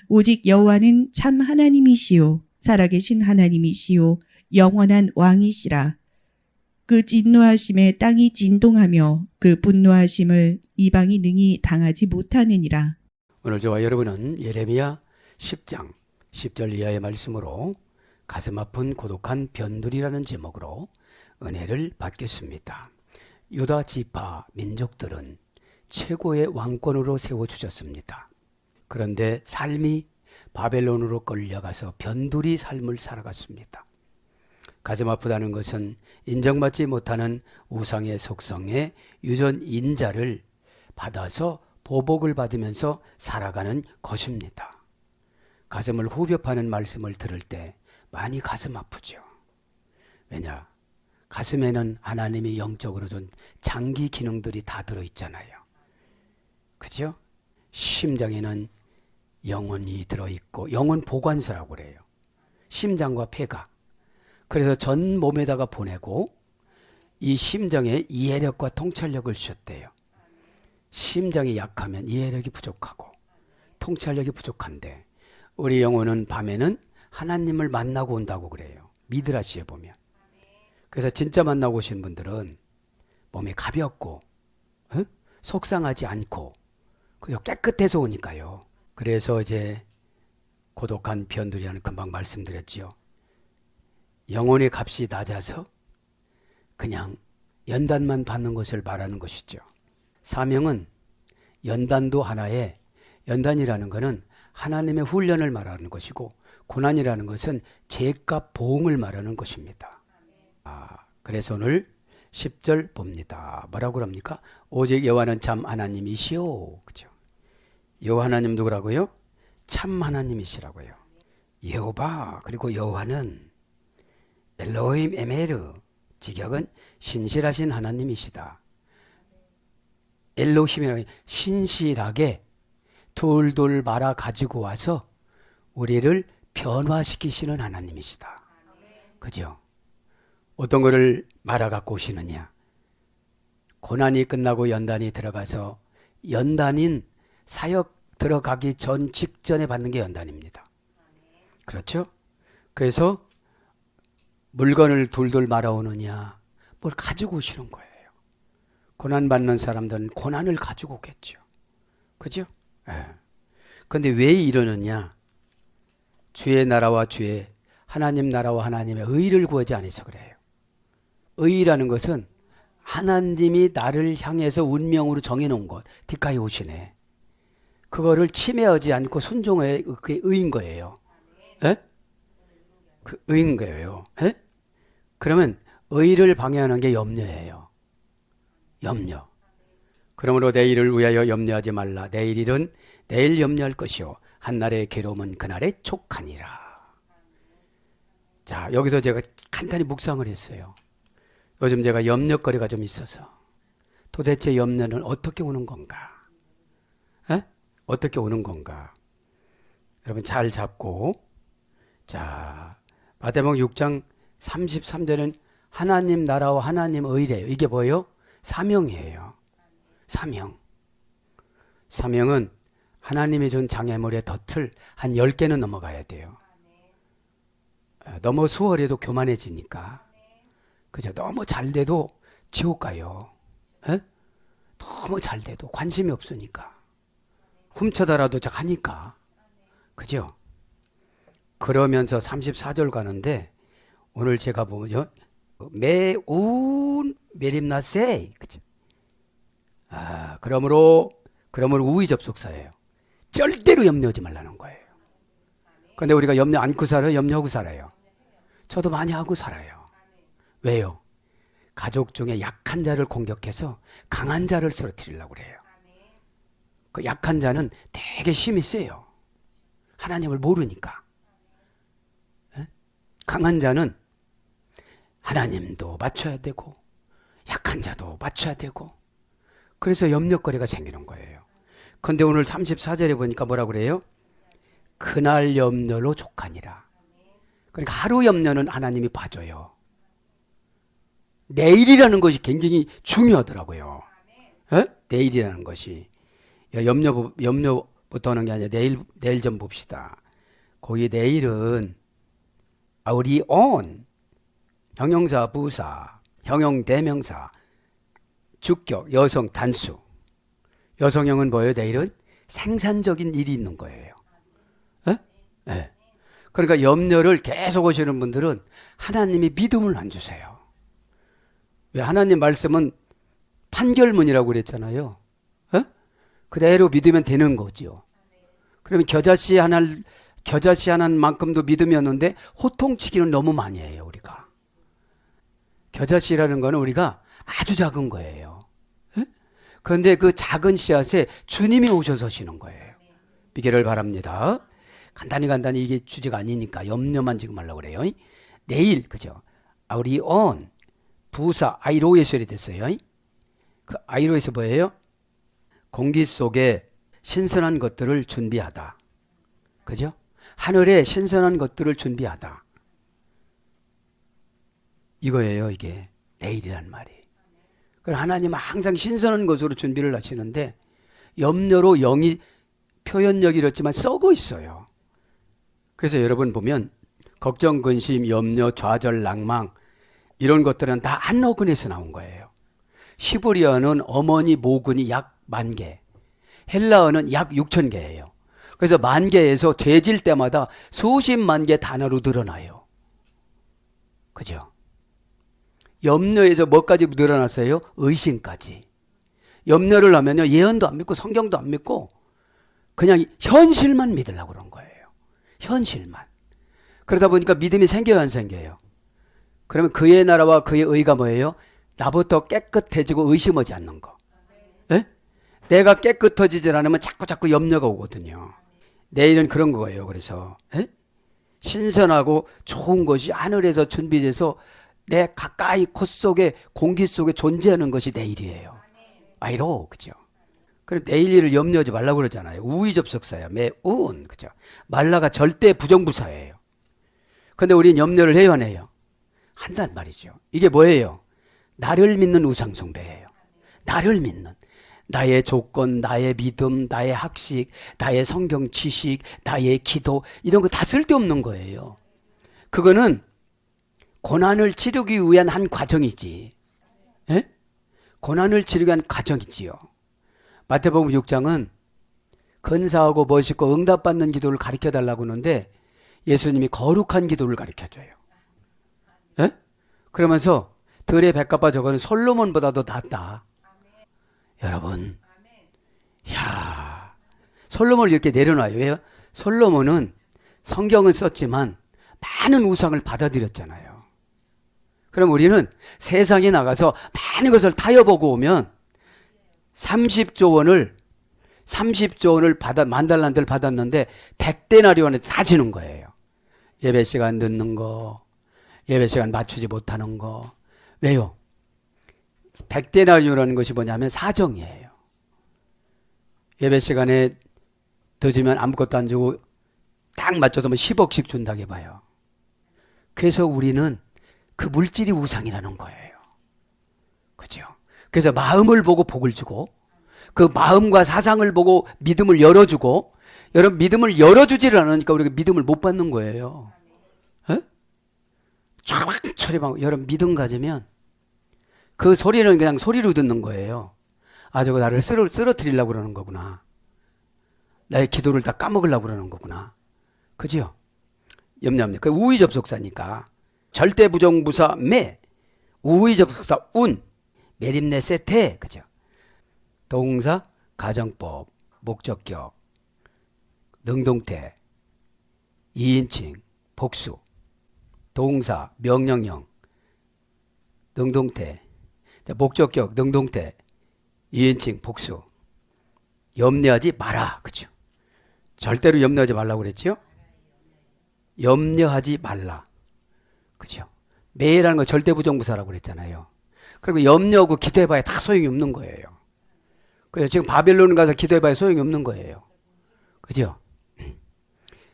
오직 여호와는 참 하나님이시요 살아계신 하나님이시요 영원한 왕이시라. 그 진노하심에 땅이 진동하며 그 분노하심을 이방이 능히 당하지 못하느니라. 오늘 저와 여러분은 예레미야 10장 10절 이하의 말씀으로 가슴 아픈 고독한 변두리라는 제목으로 은혜를 받겠습니다. 유다 지파 민족들은 최고의 왕권으로 세워주셨습니다. 그런데 삶이 바벨론으로 끌려가서 변두리 삶을 살아갔습니다. 가슴 아프다는 것은 인정받지 못하는 우상의 속성에 유전 인자를 받아서 보복을 받으면서 살아가는 것입니다. 가슴을 후벼 파는 말씀을 들을 때 많이 가슴 아프죠. 왜냐? 가슴에는 하나님이 영적으로 준 장기 기능들이 다 들어있잖아요. 그죠? 심장에는 영혼이 들어있고 영혼 보관소라고 그래요. 심장과 폐가. 그래서 전 몸에다가 보내고 이 심장에 이해력과 통찰력을 주셨대요. 심장이 약하면 이해력이 부족하고 통찰력이 부족한데 우리 영혼은 밤에는 하나님을 만나고 온다고 그래요. 미드라시에 보면. 그래서 진짜 만나고 오신 분들은 몸이 가볍고 속상하지 않고 그리고 깨끗해서 오니까요. 그래서 이제 고독한 변두리라는 금방 말씀드렸지요. 영혼의 값이 낮아서 그냥 연단만 받는 것을 말하는 것이죠. 사명은 연단도 하나의 연단이라는 것은 하나님의 훈련을 말하는 것이고 고난이라는 것은 죄값 보응을 말하는 것입니다. 그래서 오늘 10절 봅니다. 뭐라고 그럽니까? 오직 여호와는 참 하나님이시오. 그죠? 여호와 하나님 누구라고요? 참 하나님이시라고요. 여호바 그리고 여호와는 엘로힘 에메르 직역은 신실하신 하나님이시다. 엘로힘이라고 신실하게 돌돌 말아 가지고 와서 우리를 변화시키시는 하나님이시다. 그죠? 어떤 거를 말아 갖고 오시느냐? 고난이 끝나고 연단이 들어가서 연단인 사역 들어가기 전 직전에 받는 게 연단입니다. 그렇죠? 그래서 물건을 돌돌 말아오느냐? 뭘 가지고 오시는 거예요. 고난받는 사람들은 고난을 가지고 오겠죠. 그죠? 그런데 왜 이러느냐? 주의 나라와 주의 하나님 나라와 하나님의 의를 구하지 않아서 그래요. 의라는 것은 하나님이 나를 향해서 운명으로 정해놓은 것, 뒷가에 오시네. 그거를 침해하지 않고 순종해 그게 의인 거예요. 그 의인 거예요. 그러면 의를 방해하는 게 염려예요. 염려. 그러므로 내일을 위하여 염려하지 말라. 내일 일은 내일 염려할 것이요 한날의 괴로움은 그날의 촉하니라. 자, 여기서 제가 간단히 묵상을 했어요. 요즘 제가 염려거리가 좀 있어서 도대체 염려는 어떻게 오는 건가? 어떻게 오는 건가? 여러분 잘 잡고, 자, 마태복음 6장 33절은 하나님 나라와 하나님 의래요. 이게 뭐예요? 사명이에요. 사명. 사명은 하나님이 준 장애물의 덫을 한 10개는 넘어가야 돼요. 너무 수월해도 교만해지니까. 그죠? 너무 잘 돼도 지옥 가요. 너무 잘 돼도 관심이 없으니까. 훔쳐다라도 하니까. 그죠? 그러면서 34절 가는데 오늘 제가 보면요. 매운 메림나세. 그죠? 그러므로 우의 접속사예요. 절대로 염려하지 말라는 거예요. 근데 우리가 염려 않고 살아요? 염려하고 살아요? 저도 많이 하고 살아요. 왜요? 가족 중에 약한 자를 공격해서 강한 자를 쓰러뜨리려고 그래요. 그 약한 자는 되게 힘이 세요. 하나님을 모르니까. 강한 자는 하나님도 맞춰야 되고 약한 자도 맞춰야 되고 그래서 염려거리가 생기는 거예요. 그런데 오늘 34절에 보니까 뭐라고 그래요? 그날 염려로 족하니라. 그러니까 하루 염려는 하나님이 봐줘요. 내일이라는 것이 굉장히 중요하더라고요. 내일이라는 것이. 염려 부터 하는 게 아니라 내일 좀 봅시다. 거기 내일은 우리 on 형용사 부사 형용 대명사 주격 여성 단수 여성형은 뭐예요? 내일은 생산적인 일이 있는 거예요. 에? 네. 그러니까 염려를 계속 오시는 분들은 하나님이 믿음을 안 주세요. 왜? 하나님 말씀은 판결문이라고 그랬잖아요. 에? 그대로 믿으면 되는 거죠. 그러면 겨자씨 하나만큼도 믿음이었는데 호통치기는 너무 많이 해요, 우리가. 겨자씨라는 거는 우리가 아주 작은 거예요. 에? 그런데 그 작은 씨앗에 주님이 오셔서 시는 거예요. 믿기를 바랍니다. 간단히 이게 주제가 아니니까 염려만 지금 하려고 그래요. 내일, 그죠? 우리 on 부사 아이로에서 이렇게 됐어요. 그 아이로에서 뭐예요? 공기 속에 신선한 것들을 준비하다. 그죠? 하늘에 신선한 것들을 준비하다. 이거예요, 이게. 내일이란 말이. 그럼 하나님은 항상 신선한 것으로 준비를 하시는데 염려로 영이 표현력이 이렇지만 썩어 있어요. 그래서 여러분 보면 걱정, 근심, 염려, 좌절, 낭망 이런 것들은 다 한 어근에서 나온 거예요. 시브리어는 어머니 모근이 약 10,000개, 헬라어는 약 6,000개예요. 그래서 10,000개에서 재질 때마다 수십만 개 단어로 늘어나요. 그죠? 염려에서 뭐까지 늘어났어요? 의심까지. 염려를 하면요, 예언도 안 믿고 성경도 안 믿고 그냥 현실만 믿으려고 그런 거예요. 현실만. 그러다 보니까 믿음이 생겨요, 안 생겨요? 그러면 그의 나라와 그의 의가 뭐예요? 나부터 깨끗해지고 의심하지 않는 거. 예? 내가 깨끗해지지 않으면 자꾸 염려가 오거든요. 내일은 그런 거예요. 그래서 신선하고 좋은 것이 하늘에서 준비돼서 내 가까이 코 속에 공기 속에 존재하는 것이 내일이에요. 아이로, 그죠? 그럼 내일 일을 염려하지 말라고 그러잖아요. 우의접속사야. 매운, 그죠? 말라가 절대 부정부사예요. 근데 우리는 염려를 해요, 안 해요? 한단 말이죠. 이게 뭐예요? 나를 믿는 우상숭배예요. 나를 믿는. 나의 조건, 나의 믿음, 나의 학식, 나의 성경 지식, 나의 기도 이런 거 다 쓸데없는 거예요. 그거는 고난을 치르기 위한 한 과정이지. 예? 고난을 치르기 위한 과정이지요. 마태복음 6장은 근사하고 멋있고 응답받는 기도를 가르쳐달라고 하는데 예수님이 거룩한 기도를 가르쳐줘요. 예? 그러면서 들의 백합화 저거는 솔로몬보다도 낫다. 여러분, 야, 솔로몬을 이렇게 내려놔요. 왜요? 솔로몬은 성경은 썼지만 많은 우상을 받아들였잖아요. 그럼 우리는 세상에 나가서 많은 것을 타협하고 오면 30조 원을 만달란트를 받았는데 100데나리온에 다 지는 거예요. 예배 시간 늦는 거, 예배 시간 맞추지 못하는 거. 왜요? 100데나리온이라는 것이 뭐냐면 사정이에요. 예배 시간에 늦으면 아무것도 안 주고 딱 맞춰서 뭐 10억씩 준다고 해봐요. 그래서 우리는 그 물질이 우상이라는 거예요. 그죠? 그래서 마음을 보고 복을 주고 그 마음과 사상을 보고 믿음을 열어주고 여러분 믿음을 열어주지를 않으니까 우리가 믿음을 못 받는 거예요. 철이방 여러분 믿음 가지면 그 소리는 그냥 소리로 듣는 거예요. 아 저거 나를 쓰러뜨리려고 그러는 거구나. 나의 기도를 다 까먹으려고 그러는 거구나. 그죠? 염려합니다. 그 우의접속사니까 절대 부정부사 매 우의접속사 운 메림네 세테 그죠? 동사 가정법 목적격 능동태 2인칭 복수 동사 명령형 능동태 목적격 능동태 2인칭 복수 염려하지 마라 그죠? 절대로 염려하지 말라고 그랬죠? 염려하지 말라 그죠? 매라는 거 절대 부정부사라고 그랬잖아요. 그리고 염려하고 기도해봐야 다 소용이 없는 거예요. 그래서 지금 바벨론 가서 기도해봐야 소용이 없는 거예요. 그죠?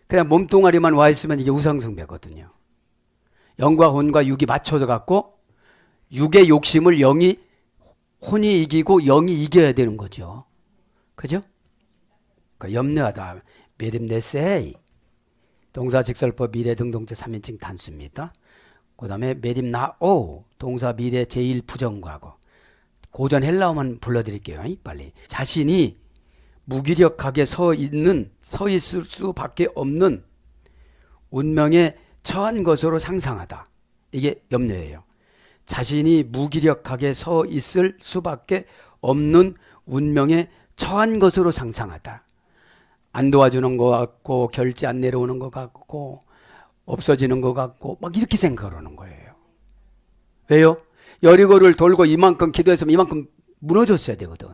그냥 몸뚱아리만 와 있으면 이게 우상숭배거든요. 영과 혼과 육이 맞춰져 갖고 육의 욕심을 혼이 이기고 영이 이겨야 되는 거죠. 그죠? 그 염려하다. 메림네세이. 동사 직설법 미래 등동태 3인칭 단수입니다. 그 다음에 메림나오. 동사 미래 제1부정과거. 고전 헬라어만 불러드릴게요. 빨리. 자신이 무기력하게 서 있을 수밖에 없는 운명에 처한 것으로 상상하다. 이게 염려예요. 자신이 무기력하게 서 있을 수밖에 없는 운명에 처한 것으로 상상하다. 안 도와주는 것 같고 결제 안 내려오는 것 같고 없어지는 것 같고 막 이렇게 생각을 하는 거예요. 왜요? 여리고를 돌고 이만큼 기도했으면 이만큼 무너졌어야 되거든.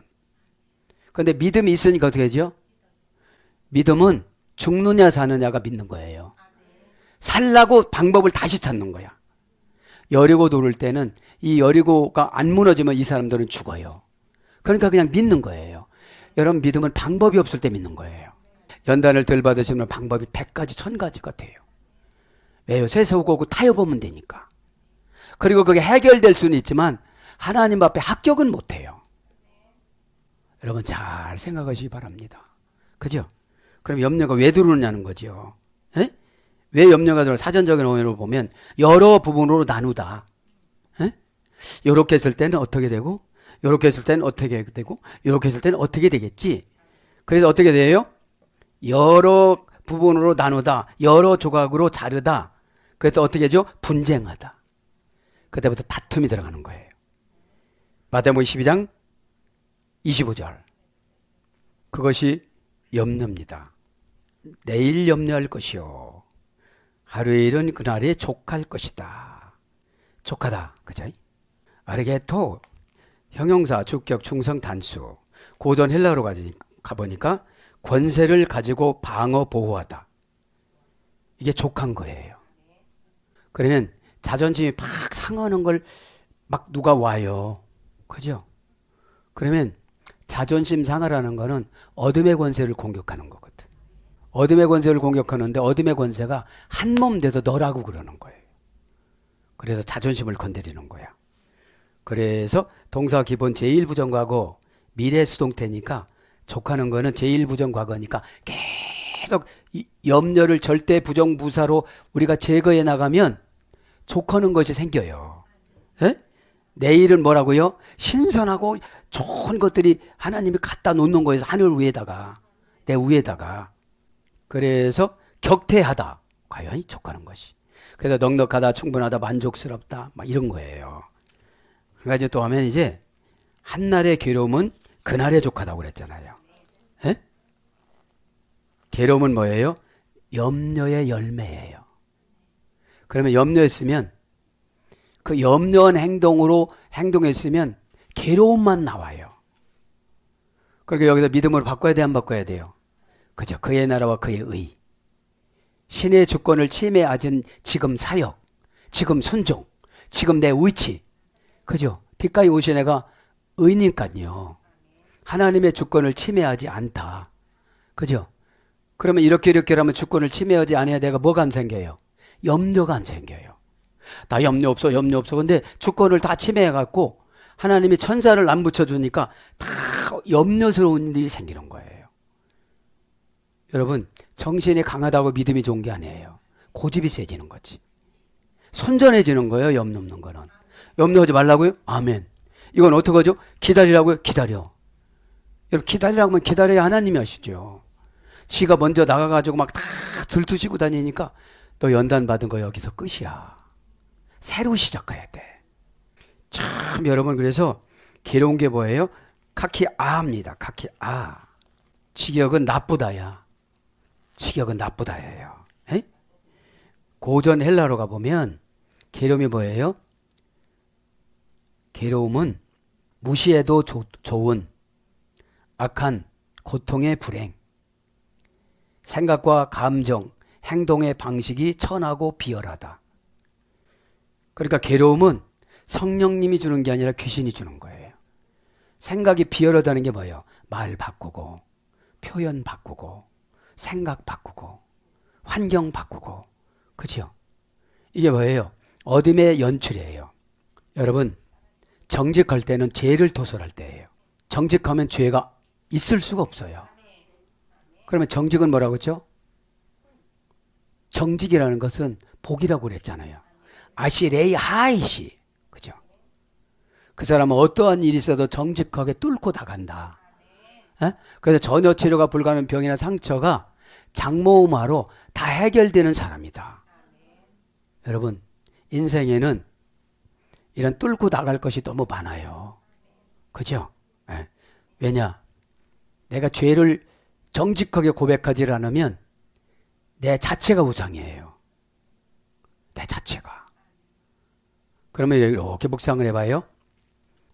그런데 믿음이 있으니까 어떻게 하죠? 믿음은 죽느냐 사느냐가 믿는 거예요. 살라고 방법을 다시 찾는 거야. 여리고 돌을 때는 이 여리고가 안 무너지면 이 사람들은 죽어요. 그러니까 그냥 믿는 거예요. 여러분 믿음은 방법이 없을 때 믿는 거예요. 연단을 덜 받으시면 방법이 100가지 1000가지 같아요. 왜요? 세세우고 타협하면 되니까. 그리고 그게 해결될 수는 있지만 하나님 앞에 합격은 못해요. 여러분 잘 생각하시기 바랍니다. 그죠? 그럼 염려가 왜 들어오느냐는 거죠. 에? 왜 염려가 들어? 사전적인 의미로 보면 여러 부분으로 나누다. 이렇게 했을 때는 어떻게 되고 이렇게 했을 때는 어떻게 되고 이렇게 했을 때는 어떻게 되겠지. 그래서 어떻게 돼요? 여러 부분으로 나누다. 여러 조각으로 자르다. 그래서 어떻게 하죠? 분쟁하다. 그때부터 다툼이 들어가는 거예요. 마태복음 12장 25절. 그것이 염려입니다. 내일 염려할 것이요. 하루의 일은 그날에 족할 것이다. 족하다. 그죠? 아르게토. 형용사, 주격, 충성, 단수. 고전 헬라어로 가보니까 권세를 가지고 방어, 보호하다. 이게 족한 거예요. 그러면 자존심이 팍 상하는 걸 막 누가 와요. 그죠? 그러면 자존심 상하라는 거는 어둠의 권세를 공격하는 거거든. 어둠의 권세를 공격하는데 어둠의 권세가 한 몸 돼서 너라고 그러는 거예요. 그래서 자존심을 건드리는 거야. 그래서 동사 기본 제1부정과거 미래 수동태니까 족하는 거는 제1부정과거니까 계속 염려를 절대 부정부사로 우리가 제거해 나가면 족하는 것이 생겨요. 에? 내일은 뭐라고요? 신선하고 좋은 것들이 하나님이 갖다 놓는 거예요. 하늘 위에다가 내 위에다가. 그래서 격퇴하다. 과연 족하는 것이. 그래서 넉넉하다, 충분하다, 만족스럽다 막 이런 거예요. 그러니까 또 하면 이제 한날의 괴로움은 그날의 족하다고 그랬잖아요. 에? 괴로움은 뭐예요? 염려의 열매예요. 그러면 염려했으면 그 염려한 행동으로 행동했으면 괴로움만 나와요. 그러니까 여기서 믿음으로 바꿔야 돼, 안 바꿔야 돼요? 그죠? 그의 나라와 그의 의. 신의 주권을 침해하진 지금 사역, 지금 순종, 지금 내 위치. 그죠? 뒷가에 오신 애가 의니까요. 하나님의 주권을 침해하지 않다. 그죠? 그러면 이렇게 하면 주권을 침해하지 않아야 내가 뭐가 안 생겨요? 염려가 안 생겨요. 나 염려 없어. 근데 주권을 다 침해해갖고 하나님이 천사를 안 붙여주니까 다 염려스러운 일이 생기는 거예요. 여러분, 정신이 강하다고 믿음이 좋은 게 아니에요. 고집이 세지는 거지. 선전해지는 거예요. 염려 없는 거는. 염려하지 말라고요? 아멘. 이건 어떻게 하죠? 기다리라고요? 기다려. 여러분, 기다리라고 하면 기다려야 하나님이 하시죠. 지가 먼저 나가가지고 막 다 들투시고 다니니까 너 연단 받은 거 여기서 끝이야. 새로 시작해야 돼. 참 여러분, 그래서 괴로운 게 뭐예요? 카키아입니다. 카키아. 치격은 나쁘다야. 치격은 나쁘다예요. 에? 고전 헬라로 가보면 괴로움이 뭐예요? 괴로움은 무시해도 좋은 악한 고통의 불행, 생각과 감정, 행동의 방식이 천하고 비열하다. 그러니까 괴로움은 성령님이 주는 게 아니라 귀신이 주는 거예요. 생각이 비열하다는 게 뭐예요? 말 바꾸고, 표현 바꾸고, 생각 바꾸고, 환경 바꾸고. 그렇죠? 이게 뭐예요? 어둠의 연출이에요. 여러분, 정직할 때는 죄를 토설할 때예요. 정직하면 죄가 있을 수가 없어요. 그러면 정직은 뭐라고 했죠? 정직이라는 것은 복이라고 그랬잖아요. 아시레이 하이시. 그죠? 그 사람은 어떠한 일이 있어도 정직하게 뚫고 나간다. 에? 그래서 전혀 치료가 불가능한 병이나 상처가 장모음화로 다 해결되는 사람이다. 여러분, 인생에는 이런 뚫고 나갈 것이 너무 많아요. 그죠? 예. 왜냐? 내가 죄를 정직하게 고백하지 않으면 내 자체가 우상이에요. 내 자체가. 그러면 이렇게 묵상을 해봐요.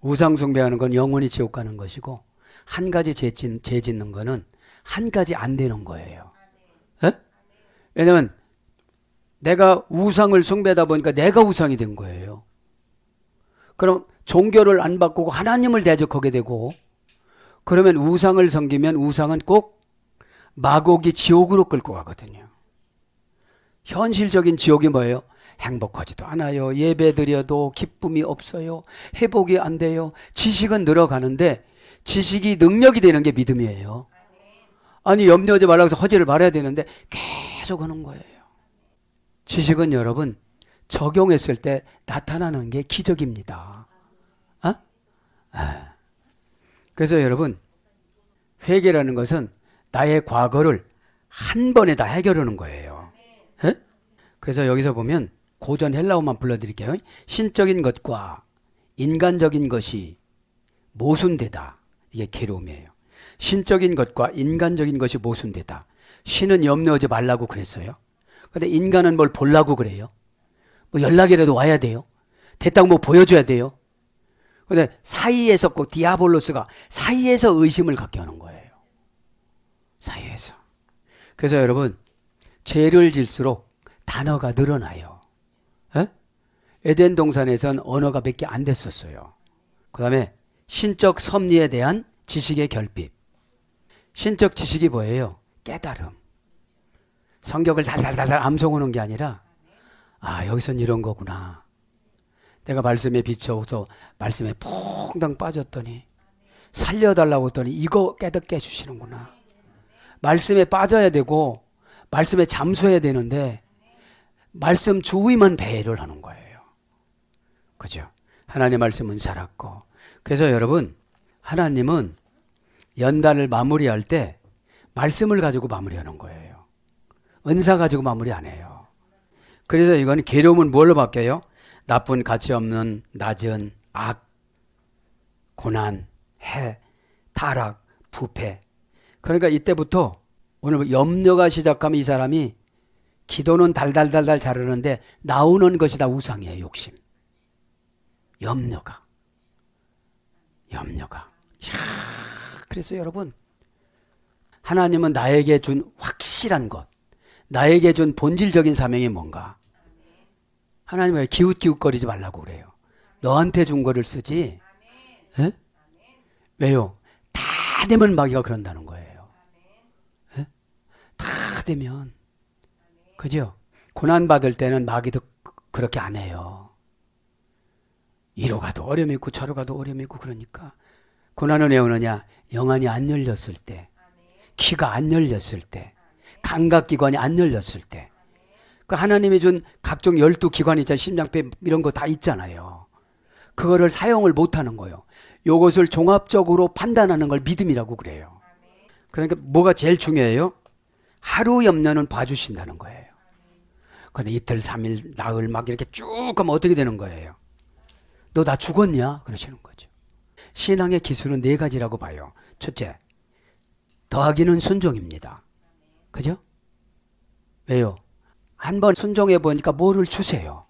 우상 숭배하는 건 영원히 지옥 가는 것이고, 한 가지 죄 짓는 거는 한 가지 안 되는 거예요. 예? 왜냐면 내가 우상을 숭배하다 보니까 내가 우상이 된 거예요. 그럼 종교를 안 바꾸고 하나님을 대적하게 되고, 그러면 우상을 섬기면 우상은 꼭 마곡이 지옥으로 끌고 가거든요. 현실적인 지옥이 뭐예요? 행복하지도 않아요. 예배드려도 기쁨이 없어요. 회복이 안 돼요. 지식은 늘어가는데 지식이 능력이 되는 게 믿음이에요. 아니, 염려하지 말라고 해서 허지를 말해야 되는데 계속 하는 거예요. 지식은 여러분 적용했을 때 나타나는 게 기적입니다. 그래서 여러분, 회개라는 것은 나의 과거를 한 번에 다 해결하는 거예요. 에? 그래서 여기서 보면 고전 헬라어만 불러드릴게요. 신적인 것과 인간적인 것이 모순되다. 이게 괴로움이에요. 신적인 것과 인간적인 것이 모순되다. 신은 염려하지 말라고 그랬어요. 근데 인간은 뭘 보려고 그래요? 뭐 연락이라도 와야 돼요? 됐다고 뭐 보여줘야 돼요? 근데 사이에서 꼭 디아볼로스가 사이에서 의심을 갖게 하는 거예요. 사이에서. 그래서 여러분, 죄를 질수록 단어가 늘어나요. 에? 에덴 동산에선 언어가 몇 개 안 됐었어요. 그 다음에 신적 섭리에 대한 지식의 결핍. 신적 지식이 뭐예요? 깨달음. 성격을 달달달달 암송하는 게 아니라, 아, 여기선 이런 거구나. 내가 말씀에 비춰서 말씀에 퐁당 빠졌더니 살려달라고 했더니 이거 깨닫게 해주시는구나. 말씀에 빠져야 되고 말씀에 잠수해야 되는데 말씀 주위만 배회를 하는 거예요. 그죠? 하나님의 말씀은 살았고. 그래서 여러분, 하나님은 연단을 마무리할 때 말씀을 가지고 마무리하는 거예요. 은사 가지고 마무리 안 해요. 그래서 이건 괴로움은 뭘로 바뀌어요? 나쁜 가치 없는 낮은 악, 고난, 해, 타락, 부패. 그러니까 이때부터 오늘 염려가 시작하면 이 사람이 기도는 달달달달 잘하는데 나오는 것이 다 우상이에요. 욕심. 염려가. 그래서 여러분, 하나님은 나에게 준 확실한 것, 나에게 준 본질적인 사명이 뭔가? 하나님은 기웃기웃거리지 말라고 그래요. 너한테 준 거를 쓰지. 에? 왜요? 다 되면 마귀가 그런다는 거예요. 에? 다 되면. 그죠? 고난받을 때는 마귀도 그렇게 안 해요. 이로 가도 어려움이 있고 저로 가도 어려움이 있고 그러니까. 고난은 왜 오느냐? 영안이 안 열렸을 때, 귀가 안 열렸을 때, 감각기관이 안 열렸을 때. 그 하나님이 준 각종 12기관이 있잖아요. 심장폐 이런 거 다 있잖아요. 그거를 사용을 못하는 거예요. 이것을 종합적으로 판단하는 걸 믿음이라고 그래요. 그러니까 뭐가 제일 중요해요? 하루 염려는 봐주신다는 거예요. 근데 이틀, 3일, 나흘 막 이렇게 쭉 가면 어떻게 되는 거예요? 너 다 죽었냐? 그러시는 거죠. 신앙의 기술은 4가지라고 봐요. 첫째, 더하기는 순종입니다. 그죠? 왜요? 한번 순종해 보니까 뭐를 주세요?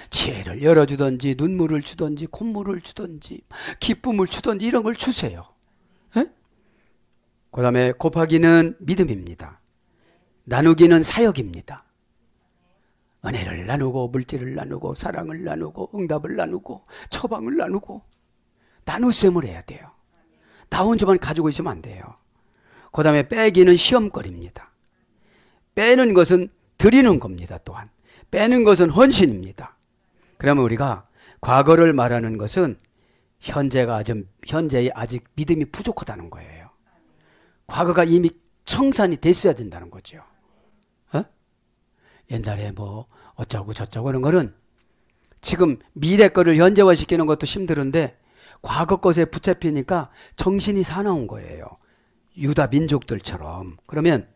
지혜를 열어주든지 눈물을 주든지 콧물을 주든지 기쁨을 주든지 이런 걸 주세요. 그 다음에 곱하기는 믿음입니다. 나누기는 사역입니다. 은혜를 나누고 물질을 나누고 사랑을 나누고 응답을 나누고 처방을 나누고 나누셈을 해야 돼요. 나 혼자만 가지고 있으면 안 돼요. 그 다음에 빼기는 시험거리입니다. 빼는 것은 드리는 겁니다. 또한 빼는 것은 헌신입니다. 그러면 우리가 과거를 말하는 것은 현재의 아직 믿음이 부족하다는 거예요. 과거가 이미 청산이 됐어야 된다는 거죠. 어? 옛날에 뭐 어쩌고 저쩌고 하는 거는 지금 미래 거를 현재화시키는 것도 힘들은데 과거 것에 붙잡히니까 정신이 사나운 거예요. 유다 민족들처럼. 그러면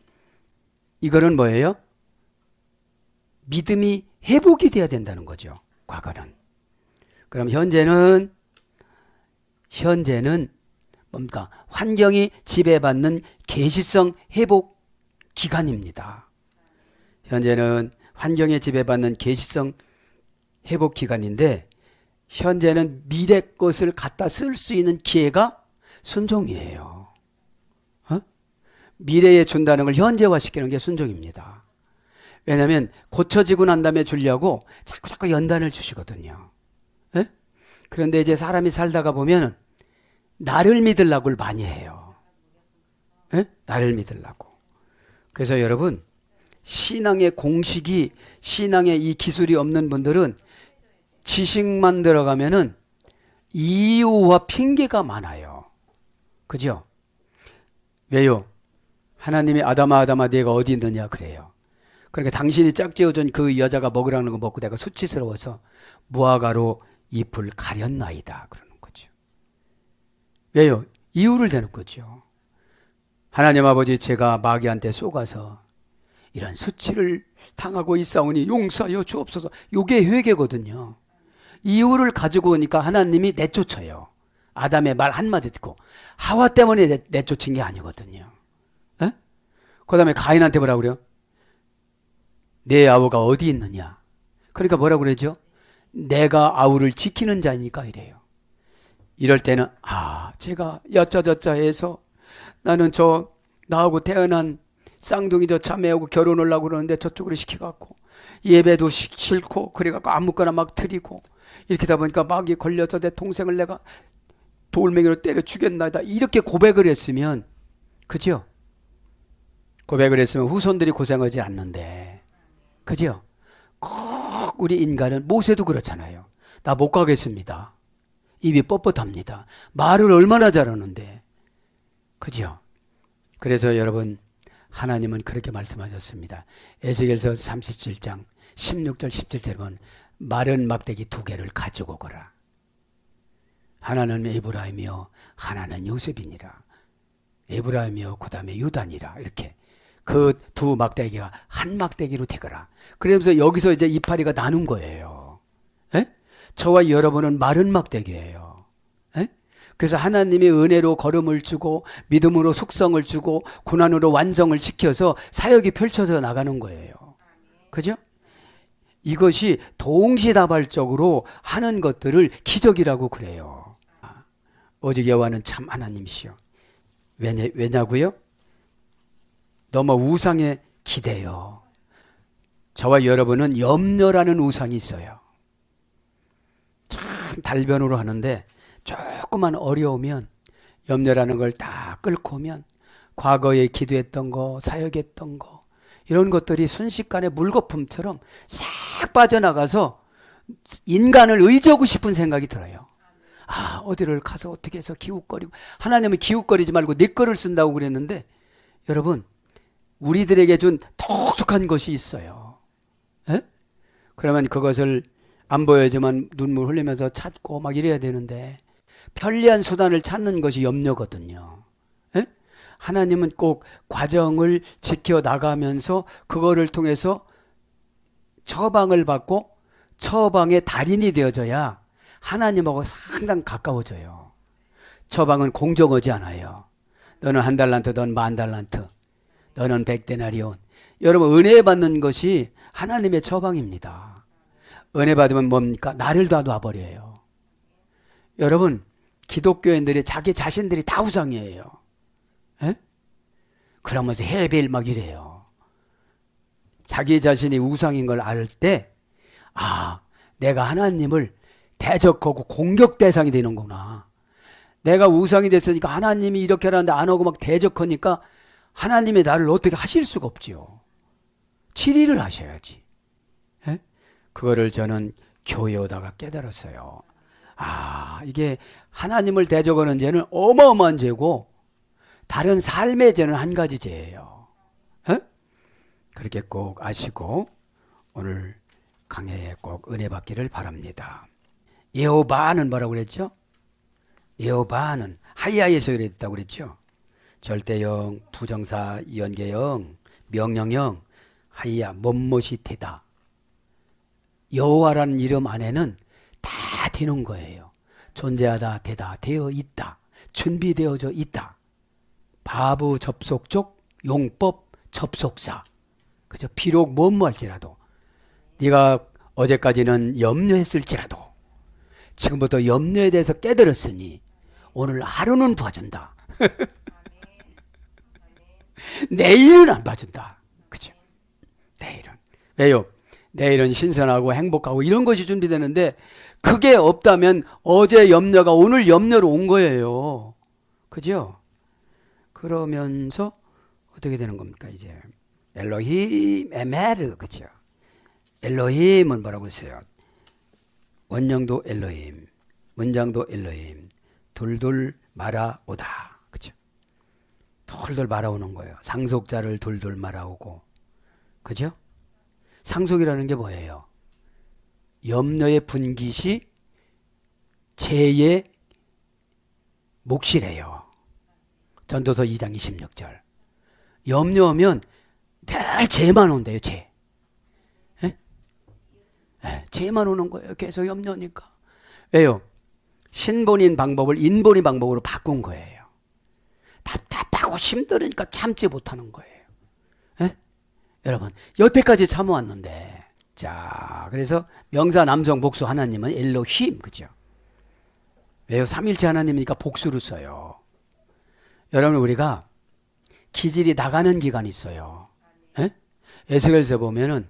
이거는 뭐예요? 믿음이 회복이 돼야 된다는 거죠. 과거는. 그럼 현재는 뭡니까? 환경이 지배받는 계시성 회복 기간입니다. 현재는 환경에 지배받는 계시성 회복 기간인데 현재는 미래 것을 갖다 쓸 수 있는 기회가 순종이에요. 어? 미래에 준다는 걸 현재화시키는 게 순종입니다. 왜냐하면 고쳐지고 난 다음에 주려고 자꾸 연단을 주시거든요. 에? 그런데 이제 사람이 살다가 보면 나를 믿으려고 많이 해요. 에? 나를 믿으려고. 그래서 여러분 신앙의 공식이 신앙의 이 기술이 없는 분들은 지식만 들어가면은 이유와 핑계가 많아요. 그죠? 왜요? 하나님이 아담아 네가 어디 있느냐 그래요. 그러니까 당신이 짝지어준 그 여자가 먹으라는 거 먹고 내가 수치스러워서 무화과로 잎을 가렸나이다 그러는 거죠. 왜요? 이유를 대는 거죠. 하나님 아버지 제가 마귀한테 속아서 이런 수치를 당하고 있사오니 용서하여 주옵소서. 이게 회개거든요. 이유를 가지고 오니까 하나님이 내쫓아요. 아담의 말 한마디 듣고. 하와 때문에 내쫓은 게 아니거든요. 그 다음에 가인한테 뭐라고 그래요? 내 아우가 어디 있느냐? 그러니까 뭐라고 그러죠? 내가 아우를 지키는 자니까 이래요. 이럴 때는 제가 여짜저짜 해서 나는 나하고 태어난 쌍둥이 자매하고 결혼을 하고 그러는데 저쪽으로 시켜갖고 예배도 싫고 그래갖고 아무거나 막 드리고 이렇게 하다 보니까 마귀 걸려서 내 동생을 내가 돌멩이로 때려 죽였나이다. 이렇게 고백을 했으면 그죠? 고백을 했으면 후손들이 고생하지 않는데 그죠? 꼭 우리 인간은 모세도 그렇잖아요. 나 못 가겠습니다. 입이 뻣뻣합니다. 말을 얼마나 잘하는데 그죠? 그래서 여러분 하나님은 그렇게 말씀하셨습니다. 에스겔서 37장 16절 17절에 보면 마른 막대기 2개를 가지고 오거라. 하나는 에브라임이요 하나는 요셉이니라. 에브라임이요 그 다음에 유다니라. 이렇게 그 두 막대기가 한 막대기로 되거라. 그러면서 여기서 이제 이파리가 나눈 거예요. 에? 저와 여러분은 마른 막대기예요. 에? 그래서 하나님의 은혜로 걸음을 주고 믿음으로 속성을 주고 고난으로 완성을 시켜서 사역이 펼쳐져 나가는 거예요. 그죠? 이것이 동시다발적으로 하는 것들을 기적이라고 그래요. 오직 여호와는 참 하나님이시요. 왜냐고요? 너무 우상에 기대요. 저와 여러분은 염려라는 우상이 있어요. 참 달변으로 하는데 조금만 어려우면 염려라는 걸 다 끌고 오면 과거에 기도했던 거, 사역했던 거 이런 것들이 순식간에 물거품처럼 싹 빠져나가서 인간을 의지하고 싶은 생각이 들어요. 어디를 가서 어떻게 해서 기웃거리고 하나님은 기웃거리지 말고 내 거를 쓴다고 그랬는데 여러분 우리들에게 준 독특한 것이 있어요. 에? 그러면 그것을 안 보여지만 눈물 흘리면서 찾고 막 이래야 되는데 편리한 수단을 찾는 것이 염려거든요. 에? 하나님은 꼭 과정을 지켜나가면서 그거를 통해서 처방을 받고 처방의 달인이 되어져야 하나님하고 상당히 가까워져요. 처방은 공정하지 않아요. 너는 1달란트, 넌 10,000달란트, 너는 100데나리온. 여러분 은혜 받는 것이 하나님의 처방입니다. 은혜 받으면 뭡니까? 나를 다 놔버려요. 여러분 기독교인들이 자기 자신들이 다 우상이에요. 에? 그러면서 헤벨 막 이래요. 자기 자신이 우상인 걸 알 때 내가 하나님을 대적하고 공격 대상이 되는구나. 내가 우상이 됐으니까 하나님이 이렇게 하는데 안 하고 막 대적하니까 하나님이 나를 어떻게 하실 수가 없지요. 치리를 하셔야지. 에? 그거를 저는 교회 오다가 깨달았어요. 이게 하나님을 대적하는 죄는 어마어마한 죄고 다른 삶의 죄는 한 가지 죄예요. 에? 그렇게 꼭 아시고 오늘 강해에 꼭 은혜 받기를 바랍니다. 여호와는 뭐라고 그랬죠? 여호와는 하이하이에서 이랬다고 그랬죠? 절대형, 부정사, 연계형, 명령형, 하이야, 뭐뭇이 되다. 여호와라는 이름 안에는 다 되는 거예요. 존재하다, 되다, 되어 있다, 준비되어져 있다. 바부 접속적, 용법 접속사. 그죠? 비록 뭐할지라도 네가 어제까지는 염려했을지라도 지금부터 염려에 대해서 깨달았으니 오늘 하루는 봐준다. 내일은 안 봐준다. 그죠? 내일은. 왜요? 내일은 신선하고 행복하고 이런 것이 준비되는데 그게 없다면 어제 염려가 오늘 염려로 온 거예요. 그죠? 그러면서 어떻게 되는 겁니까? 이제 엘로힘 에메르, 그죠? 엘로힘은 뭐라고 했어요? 원형도 엘로힘, 문장도 엘로힘, 돌돌 말아오다. 그죠? 돌돌 말아오는 거예요. 상속자를 돌돌 말아오고. 그죠? 상속이라는 게 뭐예요? 염려의 분깃이 죄의 몫이래요. 전도서 2장 26절. 염려하면 늘 죄만 온대요. 죄. 예? 예, 죄만 오는 거예요. 계속 염려니까. 왜요? 신본인 방법을 인본인 방법으로 바꾼 거예요. 답답하고 힘들으니까 참지 못하는 거예요. 예? 여러분, 여태까지 참아왔는데, 자, 그래서 명사 남성 복수 하나님은 엘로힘, 그죠? 왜요? 삼일체 하나님이니까 복수를 써요. 여러분, 우리가 기질이 나가는 기간이 있어요. 예? 에스겔서 보면은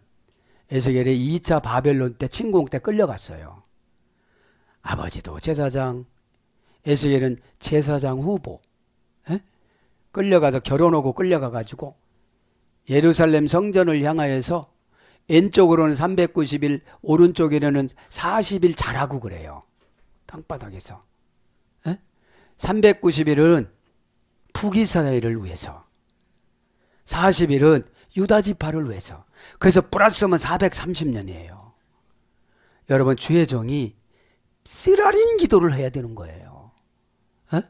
에스겔이 2차 바벨론 때 침공 때 끌려갔어요. 아버지도 제사장, 에스겔은 제사장 후보. 예? 끌려가서 결혼하고 끌려가가지고 예루살렘 성전을 향하여서 왼쪽으로는 390일, 오른쪽에는 40일 자라고 그래요. 땅바닥에서. 예? 390일은 북이스라엘을 위해서, 40일은 유다 지파를 위해서. 그래서 플러스면 430년이에요. 여러분, 주의 종이 쓰라린 기도를 해야 되는 거예요. 에?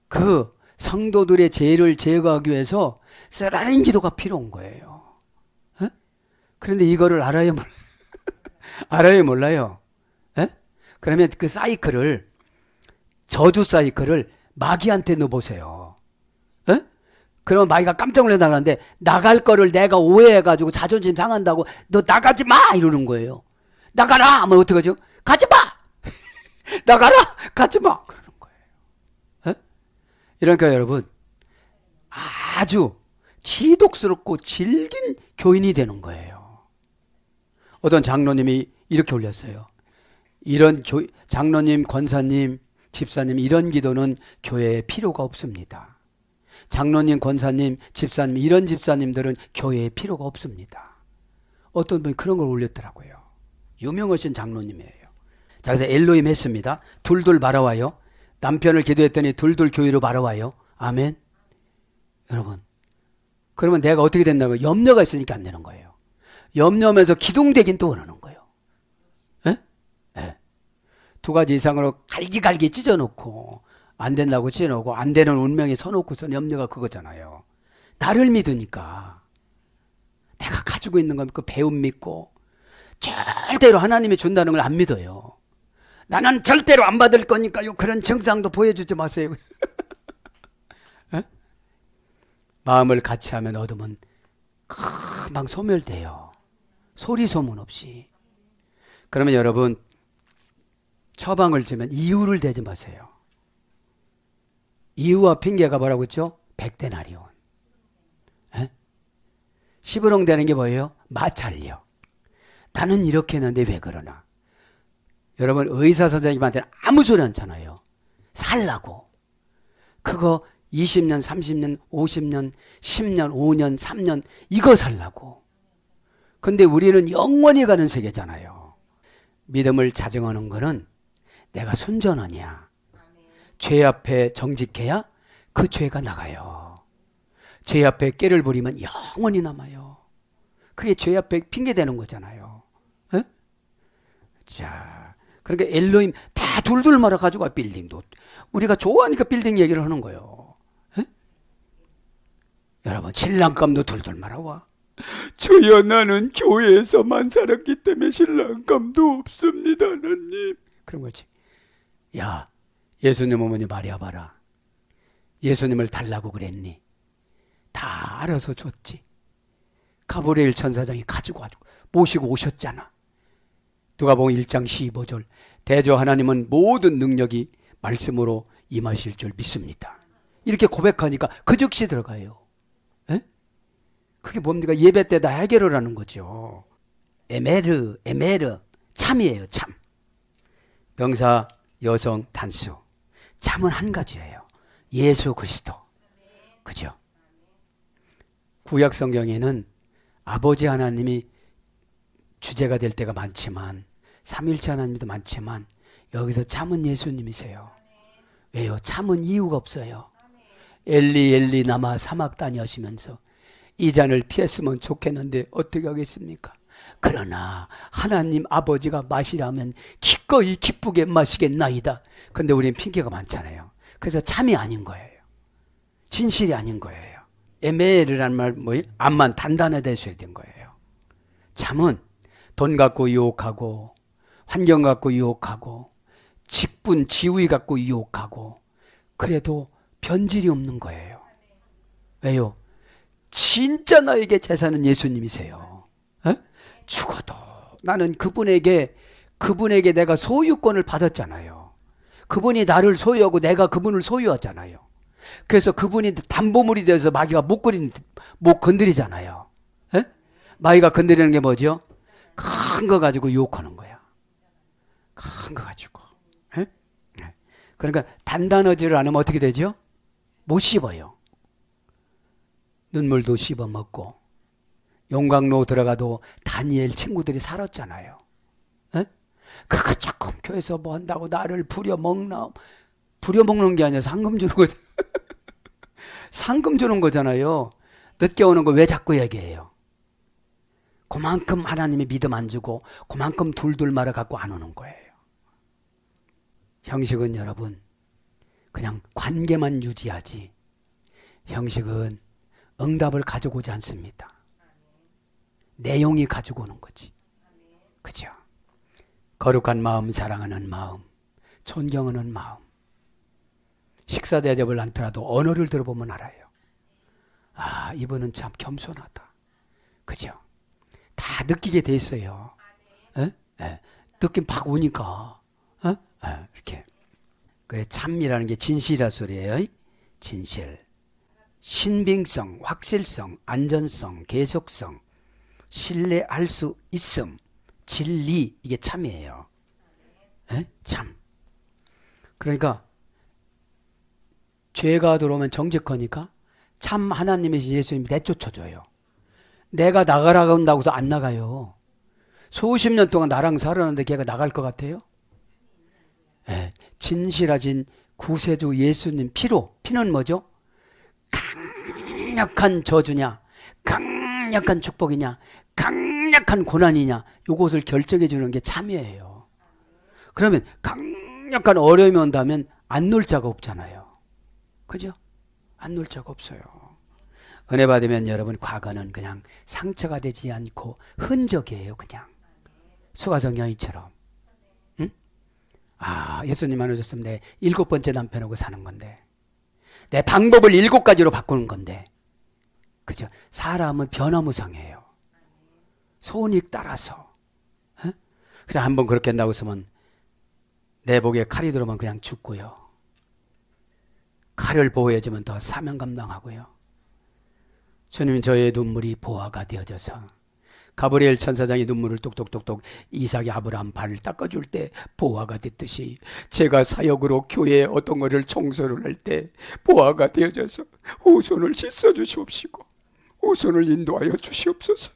그 성도들의 죄를 제거하기 위해서 쓰라린 기도가 필요한 거예요. 에? 그런데 이거를 알아요, 몰라요? 알아요, 몰라요? 에? 그러면 그 사이클을, 저주 사이클을 마귀한테 넣어보세요. 에? 그러면 마귀가 깜짝 놀라 나가는데 나갈 거를 내가 오해해가지고 자존심 상한다고 너 나가지 마! 이러는 거예요. 나가라! 하면 어떡하죠? 가지 마! 나가라! 가지 마! 그러는 거예요. 에? 이러니까 여러분, 아주 지독스럽고 질긴 교인이 되는 거예요. 어떤 장로님이 이렇게 올렸어요. 이런 장로님, 권사님, 집사님, 이런 기도는 교회에 필요가 없습니다. 장로님, 권사님, 집사님, 이런 집사님들은 교회에 필요가 없습니다. 어떤 분이 그런 걸 올렸더라고요. 유명하신 장로님이에요. 자, 그래서 엘로힘 했습니다. 둘둘 말아와요. 남편을 기도했더니 둘둘 교회로 말아와요. 아멘. 여러분, 그러면 내가 어떻게 된다고요? 염려가 있으니까 안 되는 거예요. 염려하면서 기둥되긴 또 원하는 거예요. 에? 에. 두 가지 이상으로 갈기갈기 찢어놓고 안 된다고 찢어놓고 안 되는 운명에 서놓고선 염려가 그거잖아요. 나를 믿으니까 내가 가지고 있는 건 그 배움 믿고 절대로 하나님이 준다는 걸 안 믿어요. 나는 절대로 안 받을 거니까요. 그런 증상도 보여주지 마세요. 마음을 같이 하면 어둠은 금방 소멸돼요. 소리 소문 없이. 그러면 여러분, 처방을 주면 이유를 대지 마세요. 이유와 핑계가 뭐라고 했죠? 백데나리온. 시부렁 되는 게 뭐예요? 마찰력. 나는 이렇게 했는데 왜 그러나? 여러분, 의사 선생님한테는 아무 소리 않잖아요. 살라고. 그거 20년, 30년, 50년, 10년, 5년, 3년 이거 살라고. 근데 우리는 영원히 가는 세계잖아요. 믿음을 자정하는 거는 내가 순전하냐, 죄 앞에 정직해야 그 죄가 나가요. 죄 앞에 깨를 부리면 영원히 남아요. 그게 죄 앞에 핑계대는 거잖아요. 에? 자, 그러니까 엘로힘 다 둘둘 말아가지고 빌딩도 우리가 좋아하니까 빌딩 얘기를 하는 거예요. 에? 여러분 신랑감도 둘둘 말아와. 주여 나는 교회에서만 살았기 때문에 신랑감도 없습니다 하나님. 그런 거지. 야 예수님 어머니 마리아 봐라. 예수님을 달라고 그랬니? 다 알아서 줬지. 가브리엘 천사장이 가지고 모시고 오셨잖아. 누가복음 1장 15절 대저 하나님은 모든 능력이 말씀으로 임하실 줄 믿습니다. 이렇게 고백하니까 그 즉시 들어가요. 에? 그게 뭡니까? 예배 때다 해결을 하는 거죠. 에메르 참이에요. 참. 명사 여성 단수. 참은 한 가지예요. 예수 그리스도. 그죠? 구약 성경에는 아버지 하나님이 주제가 될 때가 많지만 삼일체 하나님도 많지만 여기서 참은 예수님이세요. 왜요? 참은 이유가 없어요. 엘리 엘리 나마 사막다니 하시면서 이 잔을 피했으면 좋겠는데 어떻게 하겠습니까? 그러나 하나님 아버지가 마시라면 기꺼이 기쁘게 마시겠나이다. 근데 우리는 핑계가 많잖아요. 그래서 참이 아닌 거예요. 진실이 아닌 거예요. 에메르라는 말 뭐예요? 암만 단단하다 해야 된 거예요. 참은 돈 갖고 유혹하고 환경 갖고 유혹하고 직분 지위 갖고 유혹하고 그래도 변질이 없는 거예요. 왜요? 진짜 나에게 재산은 예수님이세요. 에? 죽어도 나는 그분에게 내가 소유권을 받았잖아요. 그분이 나를 소유하고 내가 그분을 소유하잖아요. 그래서 그분이 담보물이 돼서 마귀가 못 건드리잖아요. 에? 마귀가 건드리는 게 뭐죠? 큰 거 가지고 유혹하는 거야. 큰 거 가지고. 에? 그러니까 단단하지를 않으면 어떻게 되죠? 못 씹어요. 눈물도 씹어 먹고 용광로 들어가도 다니엘 친구들이 살았잖아요. 에? 그거 조금 교회에서 뭐 한다고 나를 부려먹는 게 아니라 상금 주는 거잖아요. 상금 주는 거잖아요. 늦게 오는 거 왜 자꾸 얘기해요? 그만큼 하나님의 믿음 안 주고 그만큼 둘둘 말아 갖고 안 오는 거예요. 형식은 여러분 그냥 관계만 유지하지 형식은 응답을 가지고 오지 않습니다. 내용이 가지고 오는 거지. 그죠? 거룩한 마음, 사랑하는 마음, 존경하는 마음. 식사 대접을 않더라도 언어를 들어보면 알아요. 아, 이분은 참 겸손하다. 그죠? 다 느끼게 돼 있어요. 에? 에. 느낌 팍 오니까. 이렇게. 그래, 참이라는 게 진실이라 소리예요. 진실. 신빙성, 확실성, 안전성, 계속성, 신뢰할 수 있음, 진리, 이게 참이에요. 에? 참. 그러니까 죄가 들어오면 정직하니까 참 하나님이신 예수님이 내쫓아줘요. 내가 나가라고 한다고 해서 안 나가요. 수십 년 동안 나랑 살았는데 걔가 나갈 것 같아요? 네, 진실하신 구세주 예수님 피는 뭐죠? 강력한 저주냐, 강력한 축복이냐, 강력한 고난이냐, 요것을 결정해 주는 게 참이에요. 그러면 강력한 어려움이 온다면 안 놀 자가 없잖아요. 그죠? 안 놀 자가 없어요. 은혜 받으면 여러분 과거는 그냥 상처가 되지 않고 흔적이에요. 그냥 수가성 여인처럼. 응? 아, 예수님 안 오셨으면 내 7번째 남편하고 사는 건데 내 방법을 7가지로 바꾸는 건데 그죠? 사람은 변화무쌍해요. 손익 따라서. 응? 그래서 한번 그렇게 한다고 했으면 내 목에 칼이 들어오면 그냥 죽고요. 칼을 보호해주면 더 사명 감당하고요. 주님 저의 눈물이 보화가 되어져서 가브리엘 천사장이 눈물을 똑똑똑똑 이삭이 아브라함 발을 닦아줄 때 보화가 됐듯이 제가 사역으로 교회에 어떤 것을 청소를 할 때 보화가 되어져서 후손을 씻어주시옵시고 후손을 인도하여 주시옵소서.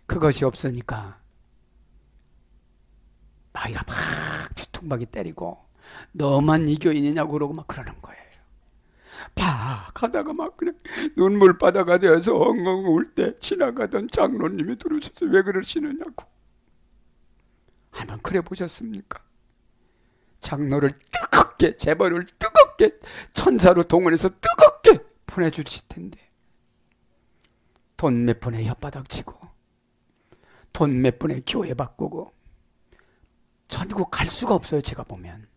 그것이 없으니까 마귀가 막 뒤통박이 때리고 너만 이 교인이냐고 그러고 막 그러는 거예요. 팍 가다가 막 그냥 눈물바다가 되어서 엉엉 울 때 지나가던 장로님이 들으셔서 왜 그러시느냐고. 한번 그래 보셨습니까? 장로를 뜨겁게, 재벌을 뜨겁게 천사로 동원해서 뜨겁게 보내주실 텐데 돈 몇 푼에 혓바닥 치고 돈 몇 푼에 교회 바꾸고 전국 갈 수가 없어요. 제가 보면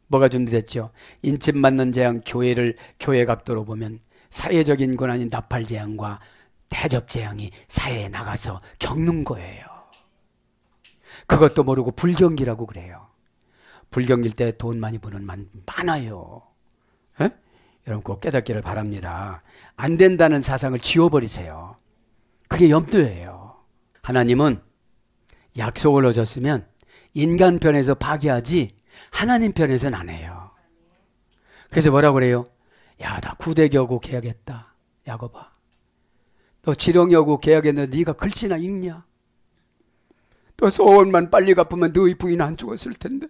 뭐가 준비됐죠? 인집 맞는 재앙, 교회 각도로 보면 사회적인 고난인 나팔 재앙과 대접 재앙이 사회에 나가서 겪는 거예요. 그것도 모르고 불경기라고 그래요. 불경기일 때 돈 많이 버는 많아요. 에? 여러분 꼭 깨닫기를 바랍니다. 안 된다는 사상을 지워버리세요. 그게 염두예요. 하나님은 약속을 얻었으면 인간 편에서 파기하지 하나님 편에서는 안 해요. 그래서 뭐라고 그래요? 야, 나 구대 겨우 계약했다. 야곱아, 너 지렁여고 계약했는데 네가 글씨나 읽냐? 너 소원만 빨리 갚으면 너희 부인 안 죽었을 텐데.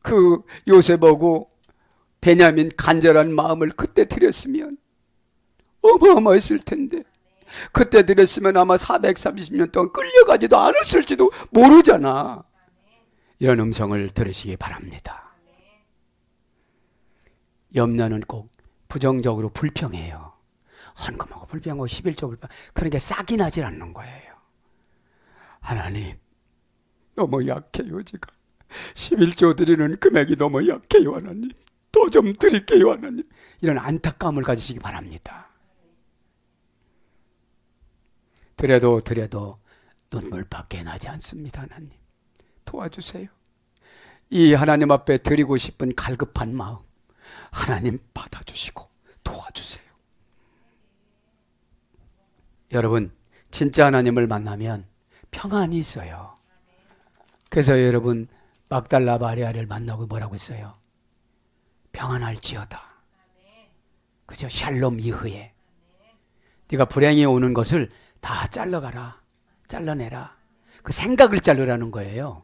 그 요셉하고 베냐민 간절한 마음을 그때 드렸으면 어마어마했을 텐데, 그때 드렸으면 아마 430년 동안 끌려가지도 않았을지도 모르잖아. 이런 음성을 들으시기 바랍니다. 염려는 꼭 부정적으로 불평해요. 헌금하고 불평하고 11조 불평, 그러니까 싹이 나질 않는 거예요. 하나님, 너무 약해요. 제가 11조 드리는 금액이 너무 약해요. 하나님, 더 좀 드릴게요. 하나님. 이런 안타까움을 가지시기 바랍니다. 드려도 눈물밖에 나지 않습니다. 하나님, 도와주세요. 이 하나님 앞에 드리고 싶은 갈급한 마음 하나님 받아주시고 도와주세요. 여러분, 진짜 하나님을 만나면 평안이 있어요. 그래서 여러분, 막달라 마리아를 만나고 뭐라고 했어요? 평안할지어다. 그죠? 샬롬 이후에 네가 불행이 오는 것을 다 잘라가라. 잘라내라. 그 생각을 자르라는 거예요.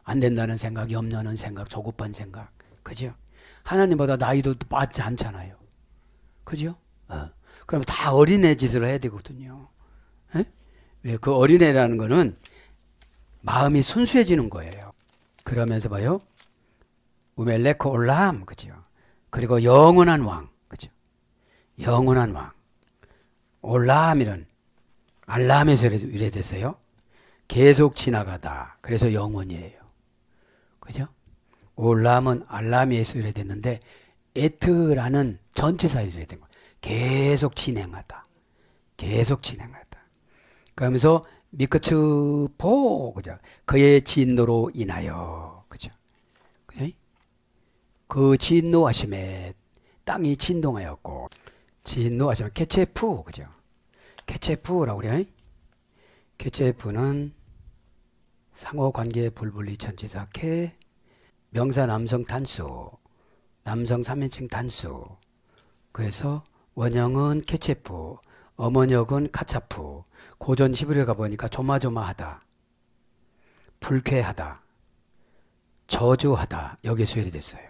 안 된다는 생각, 염려하는 생각, 조급한 생각. 그죠? 하나님보다 나이도 많지 않잖아요. 그죠? 그럼 다 어린애 짓을 해야 되거든요. 에? 왜? 그 어린애라는 거는 마음이 순수해지는 거예요. 그러면서 봐요. 우멜레코 올람, 그죠? 그리고 영원한 왕, 그죠? 영원한 왕. 올람이란 알람에서 유래됐어요. 계속 지나가다. 그래서 영원이에요. 그죠? 올람은 알람에서 유래됐는데 에트라는 전치사에서 유래된 거예요. 계속 진행하다. 계속 진행하다. 그러면서 미크츠포, 그죠? 그의 진노로 인하여, 그죠? 그죠? 그 진노하심에 땅이 진동하였고, 진노하심에 케체프, 그죠? 케체프라고 그래요. 케체프는 상호관계 불분리 전치사 케, 명사 남성 단수, 남성 3인칭 단수. 그래서 원형은 케체프, 어머니역은 카차프. 고전 히브리어 가보니까 조마조마하다, 불쾌하다, 저주하다, 여기에 수혈이 됐어요.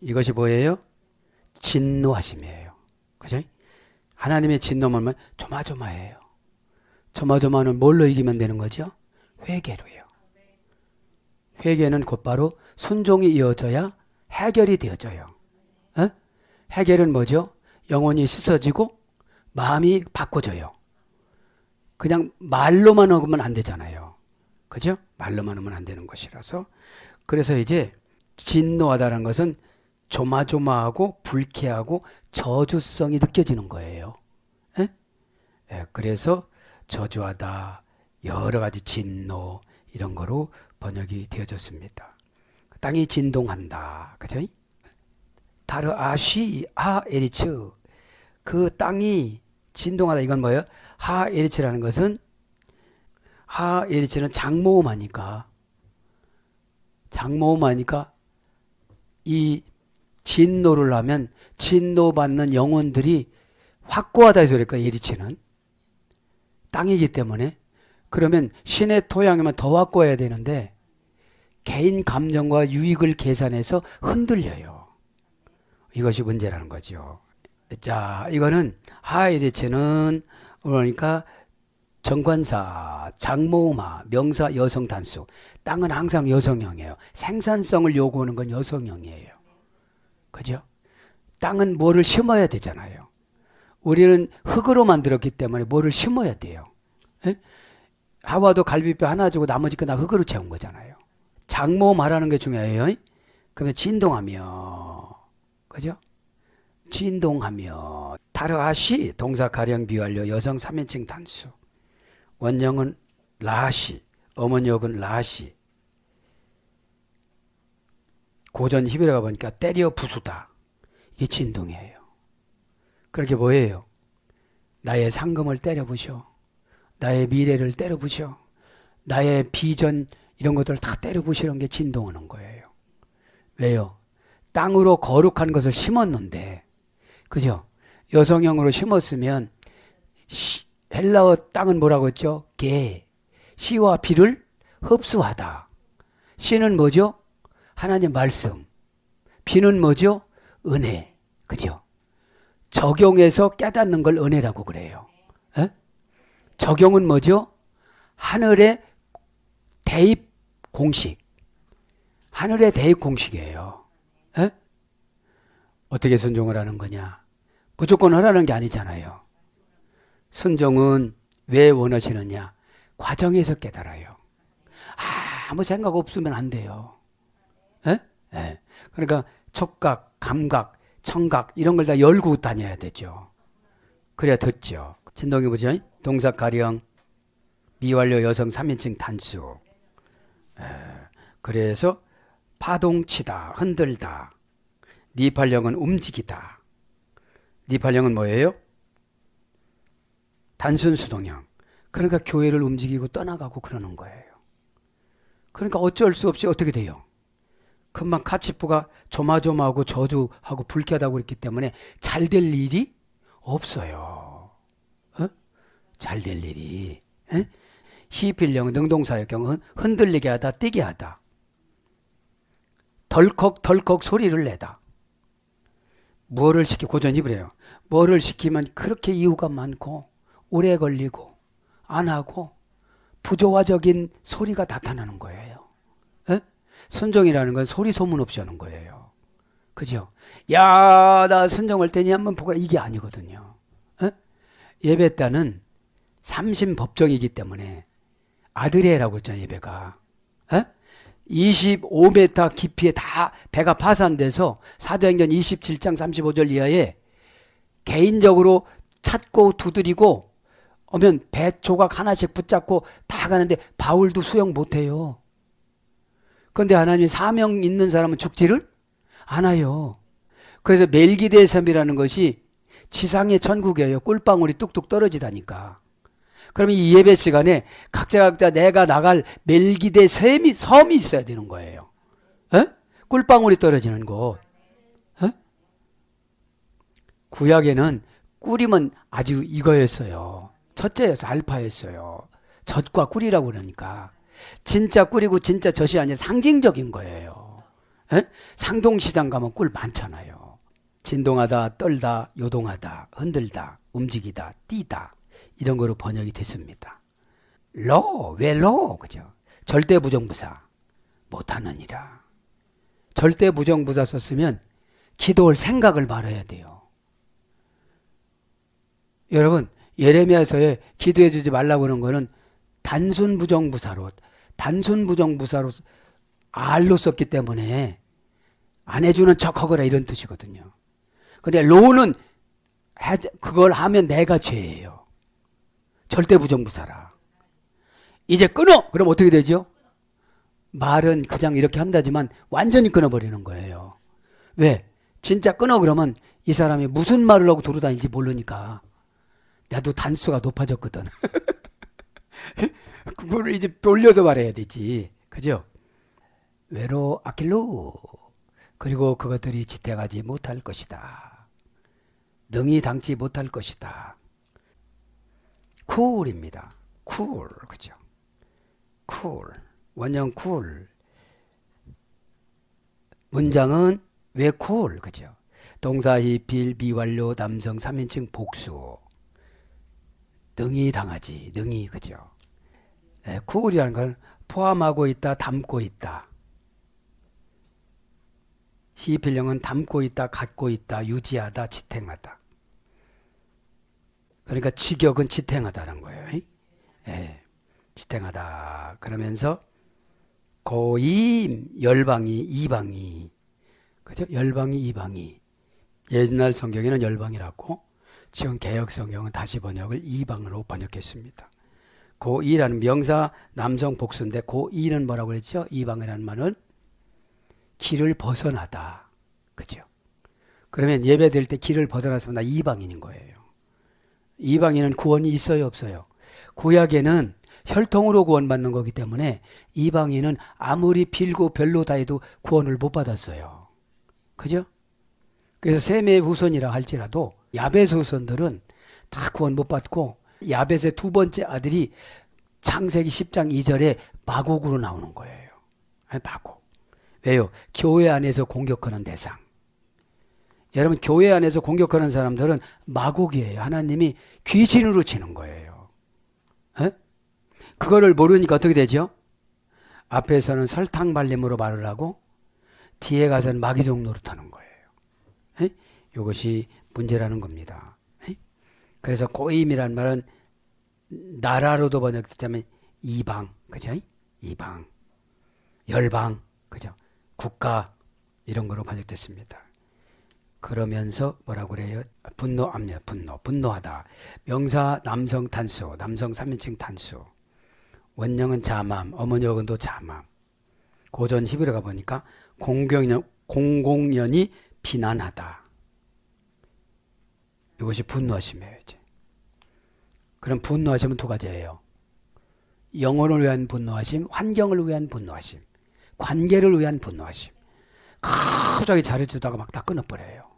이것이 뭐예요? 진노하심이에요. 그죠? 하나님의 진노만 조마조마해요. 조마조마는 뭘로 이기면 되는 거죠? 회개로요. 회개는 곧바로 순종이 이어져야 해결이 되어져요. 에? 해결은 뭐죠? 영혼이 씻어지고 마음이 바꿔져요. 그냥 말로만 하면 안 되잖아요. 그죠? 말로만 하면 안 되는 것이라서. 그래서 이제 진노하다는 것은 조마조마하고 불쾌하고 저주성이 느껴지는 거예요. 에? 예, 그래서 저주하다, 여러 가지 진노, 이런 거로 번역이 되어졌습니다. 땅이 진동한다. 그죠? 다르 아쉬 하 에리츠, 그 땅이 진동하다. 이건 뭐예요? 하 에리츠라는 것은, 하 에리츠는 장모음하니까 이 진노를 하면 진노받는 영혼들이 확고하다 해서 그럴까? 에리츠는 땅이기 때문에. 그러면 신의 토양이면 더 확고해야 되는데 개인 감정과 유익을 계산해서 흔들려요. 이것이 문제라는 거죠. 자, 이거는 하의 대체는 그러니까 정관사, 장모마, 명사, 여성 단수. 땅은 항상 여성형이에요. 생산성을 요구하는 건 여성형이에요. 그죠? 땅은 뭐를 심어야 되잖아요. 우리는 흙으로 만들었기 때문에 뭐를 심어야 돼요. 에? 하와도 갈비뼈 하나 주고 나머지 거 다 흙으로 채운 거잖아요. 장모 말하는 게 중요해요. 그러면 진동하며, 그죠? 진동하며. 타르하시 동사 가령 비완료 여성 3인칭 단수. 원형은 라시, 어머니역은 라시. 고전 히브리어가 보니까 때려 부수다. 이게 진동이에요. 그렇게 뭐예요? 나의 상금을 때려 부셔. 나의 미래를 때려 부셔. 나의 비전 이런 것들을 다 때려 부시는 게 진동하는 거예요. 왜요? 땅으로 거룩한 것을 심었는데, 그죠? 여성형으로 심었으면 헬라어 땅은 뭐라고 했죠? 개. 씨와 비를 흡수하다. 씨는 뭐죠? 하나님 말씀. 비는 뭐죠? 은혜. 그죠? 적용해서 깨닫는 걸 은혜라고 그래요. 에? 적용은 뭐죠? 하늘의 대입 공식. 하늘의 대입 공식이에요. 에? 어떻게 순종을 하는 거냐? 무조건 하라는 게 아니잖아요. 순종은 왜 원하시느냐? 과정에서 깨달아요. 아무 생각 없으면 안 돼요. 에? 에. 그러니까 촉각, 감각, 청각 이런 걸 다 열고 다녀야 되죠. 그래야 듣죠. 진동이 보죠. 동사 가령 미완료 여성 3인칭 단수. 그래서 파동치다, 흔들다. 니팔령은 움직이다. 니팔령은 뭐예요? 단순 수동형. 그러니까 교회를 움직이고 떠나가고 그러는 거예요. 그러니까 어쩔 수 없이 어떻게 돼요? 금방 카치프가 조마조마하고 저주하고 불쾌하다고 그랬기 때문에 잘 될 일이 없어요. 어? 잘 될 일이. 에? 시필령 능동사의 경우는 흔들리게 하다, 뛰게 하다. 덜컥덜컥 소리를 내다. 뭐를 고전 히브리어예요. 뭐를 시키면 그렇게 이유가 많고 오래 걸리고 안 하고 부조화적인 소리가 나타나는 거예요. 에? 순종이라는 건 소리 소문 없이 하는 거예요. 그죠? 야, 나 순종할 테니 한번 보거라. 이게 아니거든요. 에? 예배 때는 삼신법정이기 때문에 아드레라고 했잖아요. 예배가. 에? 25m 깊이에 다 배가 파산돼서 사도행전 27장 35절 이하에 개인적으로 찾고 두드리고 오면 배 조각 하나씩 붙잡고 다 가는데 바울도 수영 못해요. 그런데 하나님이 사명 있는 사람은 죽지를 않아요. 그래서 멜기드의 섬이라는 것이 지상의 천국이에요. 꿀방울이 뚝뚝 떨어지다니까. 그러면 이 예배 시간에 각자 내가 나갈 멜기드의 섬이 있어야 되는 거예요. 에? 꿀방울이 떨어지는 곳. 에? 구약에는 꿀이면 아주 이거였어요. 첫째였어. 알파였어요. 젖과 꿀이라고 그러니까. 진짜 꿀이고 진짜 젖이 아니라 상징적인 거예요. 에? 상동시장 가면 꿀 많잖아요. 진동하다, 떨다, 요동하다, 흔들다, 움직이다, 뛰다. 이런 거로 번역이 됐습니다. 왜 그죠? 절대 부정부사 못하느니라. 절대 부정부사 썼으면 기도할 생각을 말해야 돼요. 여러분 예레미야서에 기도해 주지 말라고 하는 거는 단순 부정부사로 알로 썼기 때문에 안 해주는 척하거라 이런 뜻이거든요. 근데 로는 그걸 하면 내가 죄예요. 절대 부정부사라. 이제 끊어! 그럼 어떻게 되죠? 말은 그냥 이렇게 한다지만 완전히 끊어버리는 거예요. 왜? 진짜 끊어 그러면 이 사람이 무슨 말을 하고 돌아다니는지 모르니까. 나도 단수가 높아졌거든. 그거를 이제 돌려서 말해야 되지. 그죠? 외로 아킬로. 그리고 그것들이 지탱하지 못할 것이다. 능히 당치 못할 것이다. 쿨입니다. 쿨. 그죠? 쿨. 원형 쿨. 문장은 왜 쿨, 그죠? 동사 히필 미완료 남성 3인칭 복수. 능히 당하지, 능히, 그죠? 쿨이라는 건 포함하고 있다, 담고 있다. 히필형은 담고 있다, 갖고 있다, 유지하다, 지탱하다. 그러니까 직역은 지탱하다는 거예요. 예, 지탱하다. 그러면서 고임, 열방이, 이방이. 그죠? 열방이, 이방이. 옛날 성경에는 열방이라고, 지금 개역 성경은 다시 번역을 이방으로 번역했습니다. 고이라는 명사 남성 복수인데 고이는 뭐라고 그랬죠? 이방이라는 말은 길을 벗어나다. 그죠? 그러면 예배 드릴 때 길을 벗어나서 나 이방인인 거예요. 이방인은 구원이 있어요, 없어요? 구약에는 혈통으로 구원받는 거기 때문에 이방인은 아무리 빌고 별로다 해도 구원을 못 받았어요. 그죠? 그래서 셈의 후손이라 할지라도 야벳 후손들은 다 구원 못 받고 야벳의 두 번째 아들이 창세기 10장 2절에 마곡으로 나오는 거예요. 마곡. 왜요? 교회 안에서 공격하는 대상. 여러분, 교회 안에서 공격하는 사람들은 마곡이에요. 하나님이 귀신으로 치는 거예요. 에? 그거를 모르니까 어떻게 되죠? 앞에서는 설탕 발림으로 말을 하고 뒤에 가서는 마귀종 노릇하는 거예요. 에? 이것이 문제라는 겁니다. 에? 그래서 고임이란 말은 나라로도 번역되자면 이방, 그죠? 이방, 열방, 그죠? 국가 이런 거로 번역됐습니다. 그러면서 뭐라고 그래요? 분노하다. 명사 남성 단수, 남성 3인칭 단수. 원형은 자맘, 어머니어근도 자맘. 고전 히브리어 가보니까 공공연히 비난하다. 이것이 분노하심이에요. 이제. 그럼 분노하심은 두 가지예요. 영혼을 위한 분노하심, 환경을 위한 분노하심, 관계를 위한 분노하심. 갑자기 잘해주다가 막 다 끊어버려요.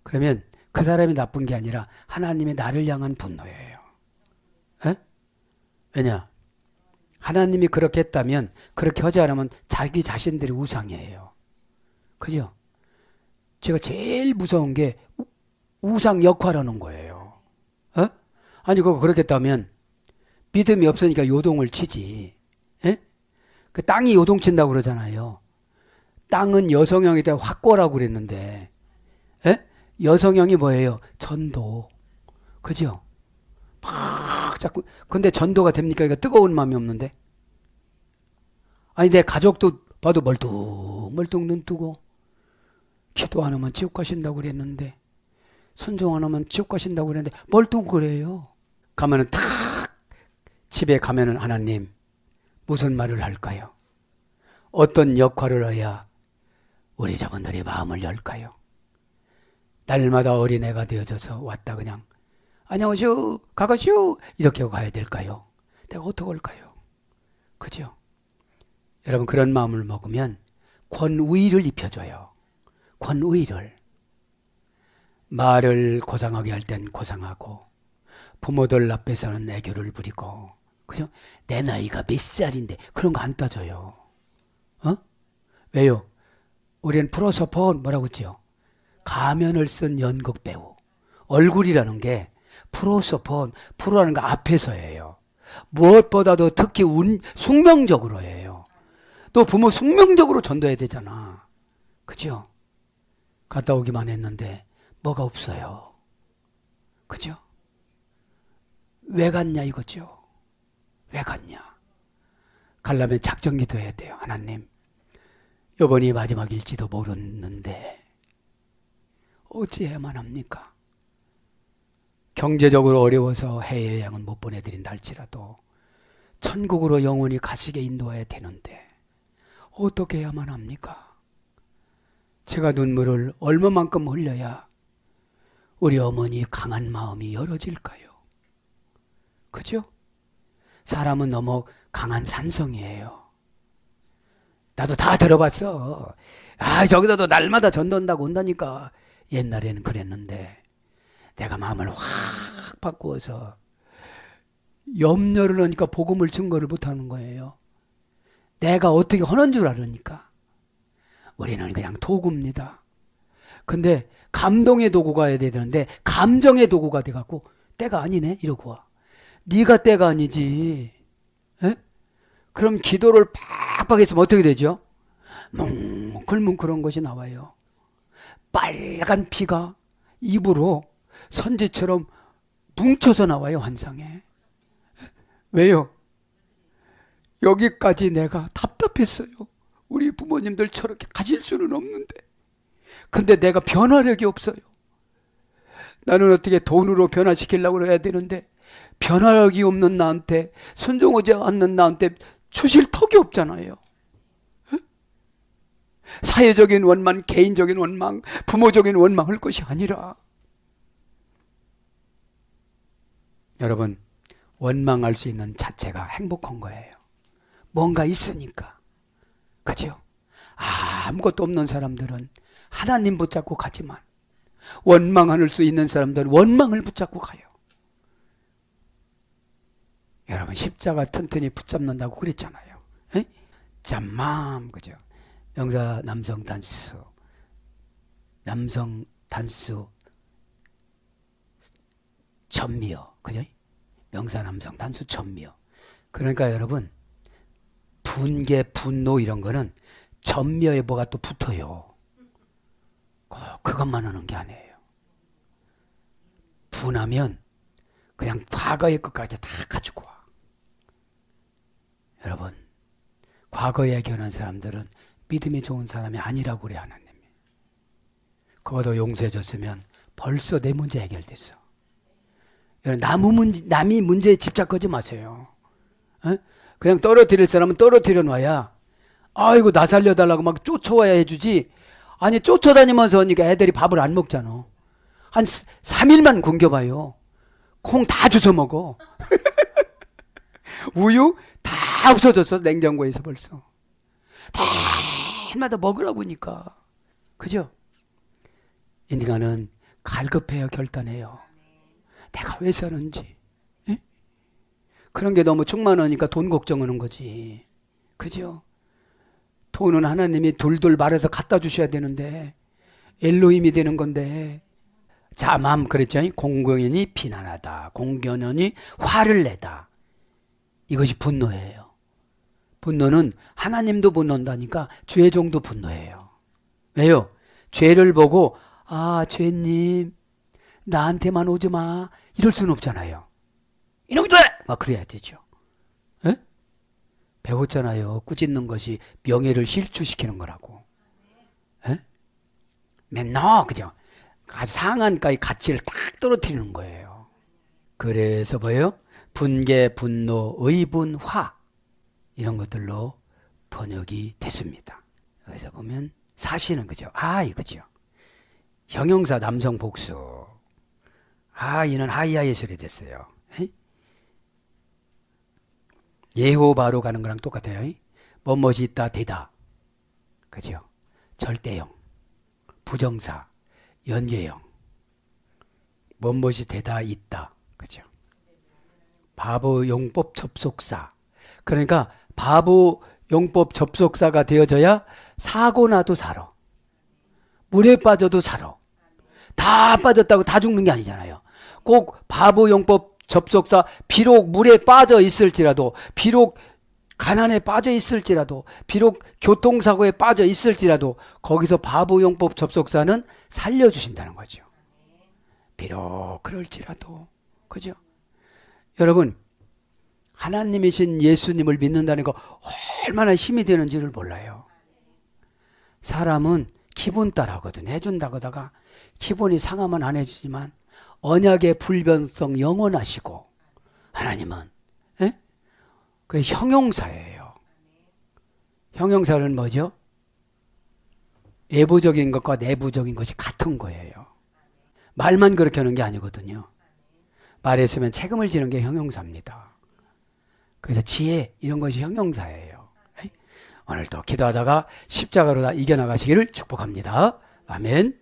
그러면 그 사람이 나쁜 게 아니라 하나님의 나를 향한 분노예요. 에? 왜냐? 하나님이 그렇게 했다면, 그렇게 하지 않으면 자기 자신들이 우상이에요. 그죠? 제가 제일 무서운 게 우상 역할하는 거예요. 에? 아니, 그거 그렇게 했다면 믿음이 없으니까 요동을 치지. 에? 그 땅이 요동친다고 그러잖아요. 땅은 여성형에 대한 확고라고 그랬는데, 에? 여성형이 뭐예요? 전도. 그죠? 막 자꾸, 근데 전도가 됩니까? 그러니까 뜨거운 마음이 없는데? 아니, 내 가족도 봐도 멀뚱멀뚱 눈 뜨고, 기도 안 하면 지옥 가신다고 그랬는데, 순종 안 하면 지옥 가신다고 그랬는데, 멀뚱그래요. 가면은 탁, 집에 가면은 하나님, 무슨 말을 할까요? 어떤 역할을 해야 우리 자분들의 마음을 열까요? 날마다 어린애가 되어져서 왔다 그냥 안녕하시오, 가가시오 이렇게 가야 될까요? 내가 어떻게 할까요? 그죠? 여러분, 그런 마음을 먹으면 권위를 입혀줘요. 권위를. 말을 고상하게 할 땐 고상하고, 부모들 앞에서는 애교를 부리고, 그죠? 내 나이가 몇 살인데 그런 거 안 따져요. 어? 왜요? 우리는 프로소폰 뭐라고 했죠? 가면을 쓴 연극 배우. 얼굴이라는 게 프로소폰, 프로라는 거 앞에서예요. 무엇보다도 특히 숙명적으로 해요. 또 부모 숙명적으로 전도해야 되잖아. 그죠? 갔다 오기만 했는데 뭐가 없어요. 그죠? 왜 갔냐 이거죠. 왜 갔냐. 가려면 작정기도 해야 돼요. 하나님, 이번이 마지막일지도 모르는데 어찌해야만 합니까? 경제적으로 어려워서 해외여행은 못 보내드린다 할지라도 천국으로 영원히 가시게 인도해야 되는데 어떻게 해야만 합니까? 제가 눈물을 얼마만큼 흘려야 우리 어머니 강한 마음이 열어질까요? 그죠? 사람은 너무 강한 산성이에요. 나도 다 들어봤어. 저기서도 날마다 전도한다고 온다니까. 옛날에는 그랬는데 내가 마음을 확 바꾸어서 염려를 하니까 복음을 증거를 못하는 거예요. 내가 어떻게 하는 줄 알으니까. 우리는 그냥 도구입니다. 근데 감동의 도구가 돼야 되는데 감정의 도구가 돼갖고 때가 아니네 이러고 와. 네가 때가 아니지. 에? 그럼 기도를 팍팍 했으면 어떻게 되죠? 뭉클뭉클한 것이 나와요. 빨간 피가 입으로 선지처럼 뭉쳐서 나와요, 환상에. 왜요? 여기까지 내가 답답했어요. 우리 부모님들 저렇게 가질 수는 없는데. 근데 내가 변화력이 없어요. 나는 어떻게 돈으로 변화시키려고 해야 되는데 변화력이 없는 나한테, 순종하지 않는 나한테 주실 턱이 없잖아요. 사회적인 원망, 개인적인 원망, 부모적인 원망할 것이 아니라 여러분, 원망할 수 있는 자체가 행복한 거예요. 뭔가 있으니까. 그죠? 아무것도 없는 사람들은 하나님 붙잡고 가지만 원망할 수 있는 사람들은 원망을 붙잡고 가요. 여러분, 십자가 튼튼히 붙잡는다고 그랬잖아요. 짬맘, 그죠? 명사 남성 단수 전미어, 그죠? 명사 남성 단수 전미어. 그러니까 여러분, 분개, 분노 이런 거는 전미어에 뭐가 또 붙어요. 그것만 하는 게 아니에요. 분하면 그냥 과거의 것까지 다 가지고 와. 여러분, 과거에 해결한 사람들은 믿음이 좋은 사람이 아니라고 그래, 하나님이. 그거도 용서해 줬으면 벌써 내 문제 해결됐어. 남이 문제에 집착하지 마세요. 그냥 떨어뜨릴 사람은 떨어뜨려 놔야, 아이고 나 살려달라고 막 쫓아와야 해주지. 아니 쫓아다니면서 하니까 애들이 밥을 안 먹잖아. 한 3일만 굶겨봐요. 콩 다 주워 먹어. 우유 다 없어졌어, 냉장고에서 벌써. 달마다 먹으라고 하니까. 그죠? 인간은 갈급해요, 결단해요. 내가 왜 사는지. 에? 그런 게 너무 충만하니까 돈 걱정하는 거지. 그죠? 돈은 하나님이 돌돌 말해서 갖다 주셔야 되는데 엘로힘이 되는 건데. 자맘 그랬죠? 공공연히 비난하다, 공견연히 화를 내다. 이것이 분노예요. 분노는 하나님도 분노한다니까 주의 종도 분노해요. 왜요? 죄를 보고 죄님 나한테만 오지 마 이럴 수는 없잖아요. 이놈들! 막 그래야 되죠. 에? 배웠잖아요. 꾸짖는 것이 명예를 실추시키는 거라고. 에? 맨날 그죠? 상한가의 가치를 딱 떨어뜨리는 거예요. 그래서 뭐예요? 분개, 분노, 의분, 화 이런 것들로 번역이 됐습니다. 여기서 보면 사실은 그죠? 이거죠. 형용사 남성 복수. 이는 하이하이 소리 됐어요. 예호바로 가는 거랑 똑같아요. 뭐뭇이 있다, 되다. 그죠? 절대형, 부정사, 연계형. 뭐뭇이 되다, 있다. 그죠? 바보 용법 접속사. 그러니까 바보 용법 접속사가 되어져야 사고 나도 살아. 물에 빠져도 살아. 다 빠졌다고 다 죽는 게 아니잖아요. 꼭 바보 용법 접속사, 비록 물에 빠져 있을지라도, 비록 가난에 빠져 있을지라도, 비록 교통사고에 빠져 있을지라도 거기서 바보 용법 접속사는 살려주신다는 거죠. 비록 그럴지라도. 그죠? 여러분, 하나님이신 예수님을 믿는다는 거 얼마나 힘이 되는지를 몰라요. 사람은 기분 따라 하거든. 해준다고 하다가 기분이 상하면 안 해주지만 언약의 불변성 영원하시고 하나님은 그 형용사예요. 형용사는 뭐죠? 외부적인 것과 내부적인 것이 같은 거예요. 말만 그렇게 하는 게 아니거든요. 말했으면 책임을 지는 게 형용사입니다. 그래서 지혜 이런 것이 형용사예요. 오늘도 기도하다가 십자가로 다 이겨나가시기를 축복합니다. 아멘.